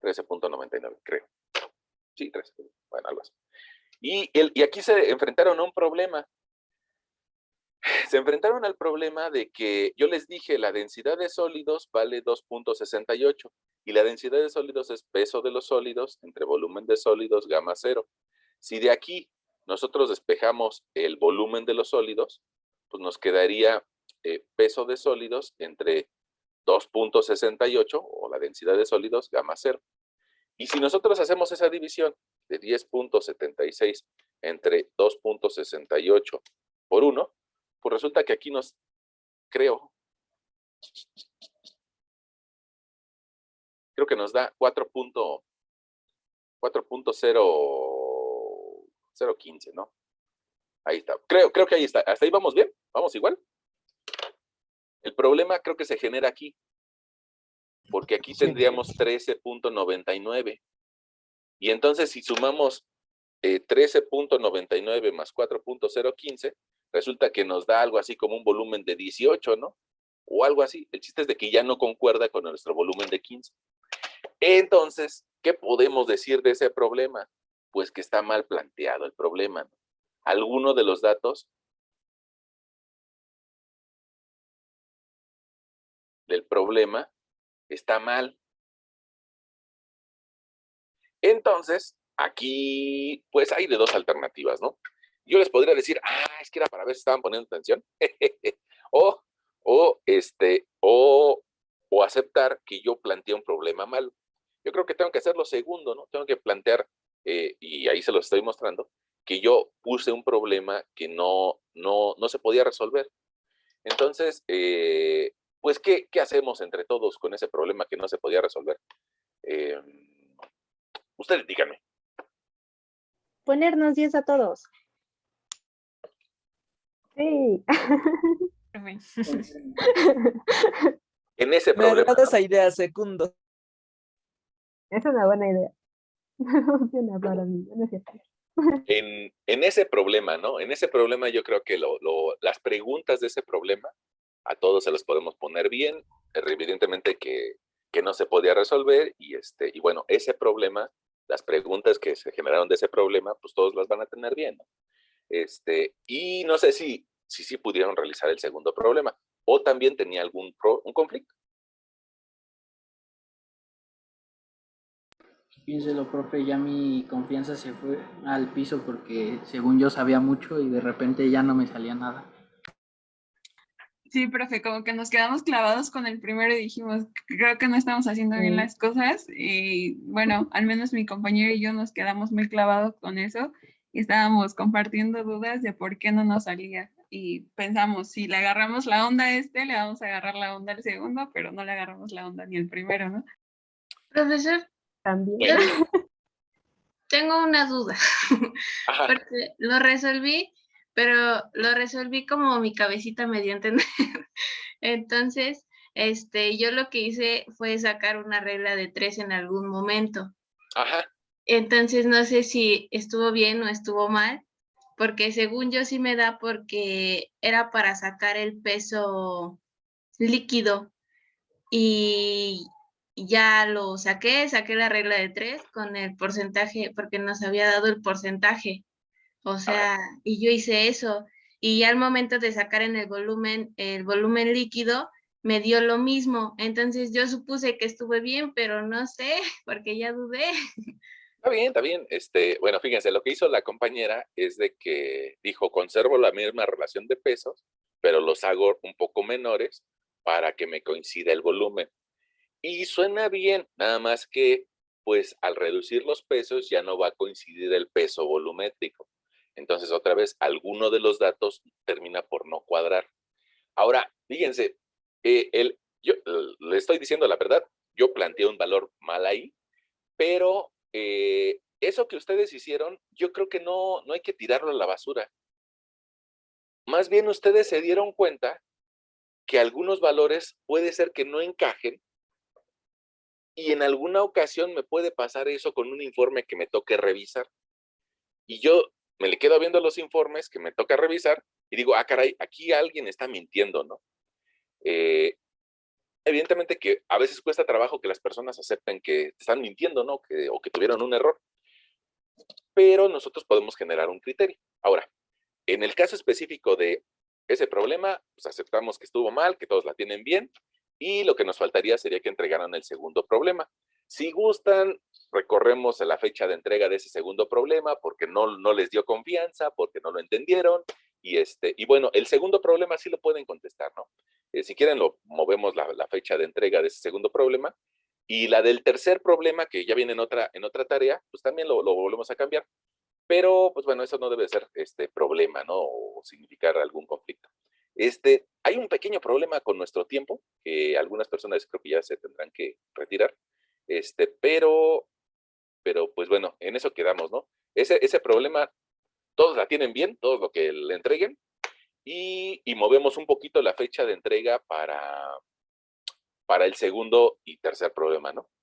13.99, creo. Sí, 13. Bueno, algo así. Y aquí se enfrentaron a un problema. Se enfrentaron al problema de que yo les dije la densidad de sólidos vale 2.68 y la densidad de sólidos es peso de los sólidos entre volumen de sólidos gamma 0. Si de aquí nosotros despejamos el volumen de los sólidos, pues nos quedaría peso de sólidos entre 2.68 o la densidad de sólidos gamma 0. Y si nosotros hacemos esa división de 10.76 entre 2.68 por 1, pues resulta que aquí creo que nos da 4.015, ¿no? Ahí está. Creo que ahí está. ¿Hasta ahí vamos bien? ¿Vamos igual? El problema creo que se genera aquí, porque aquí tendríamos 13.99. Y entonces si sumamos 13.99 más 4.015, resulta que nos da algo así como un volumen de 18, ¿no? O algo así. El chiste es de que ya no concuerda con nuestro volumen de 15. Entonces, ¿qué podemos decir de ese problema? Pues que está mal planteado el problema, ¿no? Alguno de los datos del problema está mal. Entonces, aquí, pues hay de dos alternativas, ¿no? Yo les podría decir, es que era para ver si estaban poniendo atención. o aceptar que yo planteé un problema malo. Yo creo que tengo que hacer lo segundo, ¿no? Tengo que plantear, y ahí se lo estoy mostrando, que yo puse un problema que no se podía resolver. Entonces, pues, ¿qué hacemos entre todos con ese problema que no se podía resolver? Ustedes díganme. Ponernos 10 a todos. Sí. En ese Me problema, agrada ¿no? esa idea, segundo. Es una buena idea. Funciona para mí, no es cierto. En ese problema, ¿no? En ese problema yo creo que las preguntas de ese problema a todos se los podemos poner bien, evidentemente que no se podía resolver y bueno, ese problema, las preguntas que se generaron de ese problema, pues todos las van a tener bien, ¿no? Y no sé si pudieron realizar el segundo problema o también tenía un conflicto. Piénselo, profe, ya mi confianza se fue al piso porque según yo sabía mucho y de repente ya no me salía nada. Sí, profe, como que nos quedamos clavados con el primero y dijimos, creo que no estamos haciendo bien las cosas. Y bueno, al menos mi compañero y yo nos quedamos muy clavados con eso y estábamos compartiendo dudas de por qué no nos salía. Y pensamos, si le agarramos la onda a le vamos a agarrar la onda al segundo, pero no le agarramos la onda ni al primero, ¿no? Profesor, También. Bueno, tengo una duda, Ajá, porque lo resolví, pero lo resolví como mi cabecita me dio a entender. Entonces, yo lo que hice fue sacar una regla de 3 en algún momento. ajá. Entonces, no sé si estuvo bien o estuvo mal, porque según yo sí me da porque era para sacar el peso líquido y ya lo saqué la regla de 3 con el porcentaje, porque nos había dado el porcentaje. O Ajá. sea, y yo hice eso. Y ya al momento de sacar en el volumen líquido, me dio lo mismo. Entonces yo supuse que estuve bien, pero no sé, porque ya dudé. Está bien, está bien. Bueno, fíjense, lo que hizo la compañera es de que dijo, conservo la misma relación de pesos, pero los hago un poco menores para que me coincida el volumen. Y suena bien, nada más que, pues al reducir los pesos ya no va a coincidir el peso volumétrico. Entonces, otra vez, alguno de los datos termina por no cuadrar. Ahora, fíjense, yo le estoy diciendo la verdad, yo planteé un valor mal ahí, pero eso que ustedes hicieron, yo creo que no hay que tirarlo a la basura. Más bien ustedes se dieron cuenta que algunos valores puede ser que no encajen y en alguna ocasión me puede pasar eso con un informe que me toque revisar. Y yo me le quedo viendo los informes que me toca revisar y digo, ah, caray, aquí alguien está mintiendo, ¿no? Eh, evidentemente que a veces cuesta trabajo que las personas acepten que están mintiendo, ¿no? O que tuvieron un error, pero nosotros podemos generar un criterio. Ahora, en el caso específico de ese problema, pues aceptamos que estuvo mal, que todos la tienen bien, y lo que nos faltaría sería que entregaran el segundo problema. Si gustan, recorremos a la fecha de entrega de ese segundo problema porque no les dio confianza, porque no lo entendieron, y bueno, el segundo problema sí lo pueden contestar, ¿no? Si quieren, lo movemos la fecha de entrega de ese segundo problema, y la del tercer problema, que ya viene en otra tarea, pues también lo volvemos a cambiar. Pero, pues bueno, eso no debe ser problema, ¿no? O significar algún conflicto. Hay un pequeño problema con nuestro tiempo, que algunas personas creo que ya se tendrán que retirar, pero pues bueno, en eso quedamos, ¿no? Ese problema, todos la tienen bien, todos lo que le entreguen, y movemos un poquito la fecha de entrega para el segundo y tercer problema, ¿no?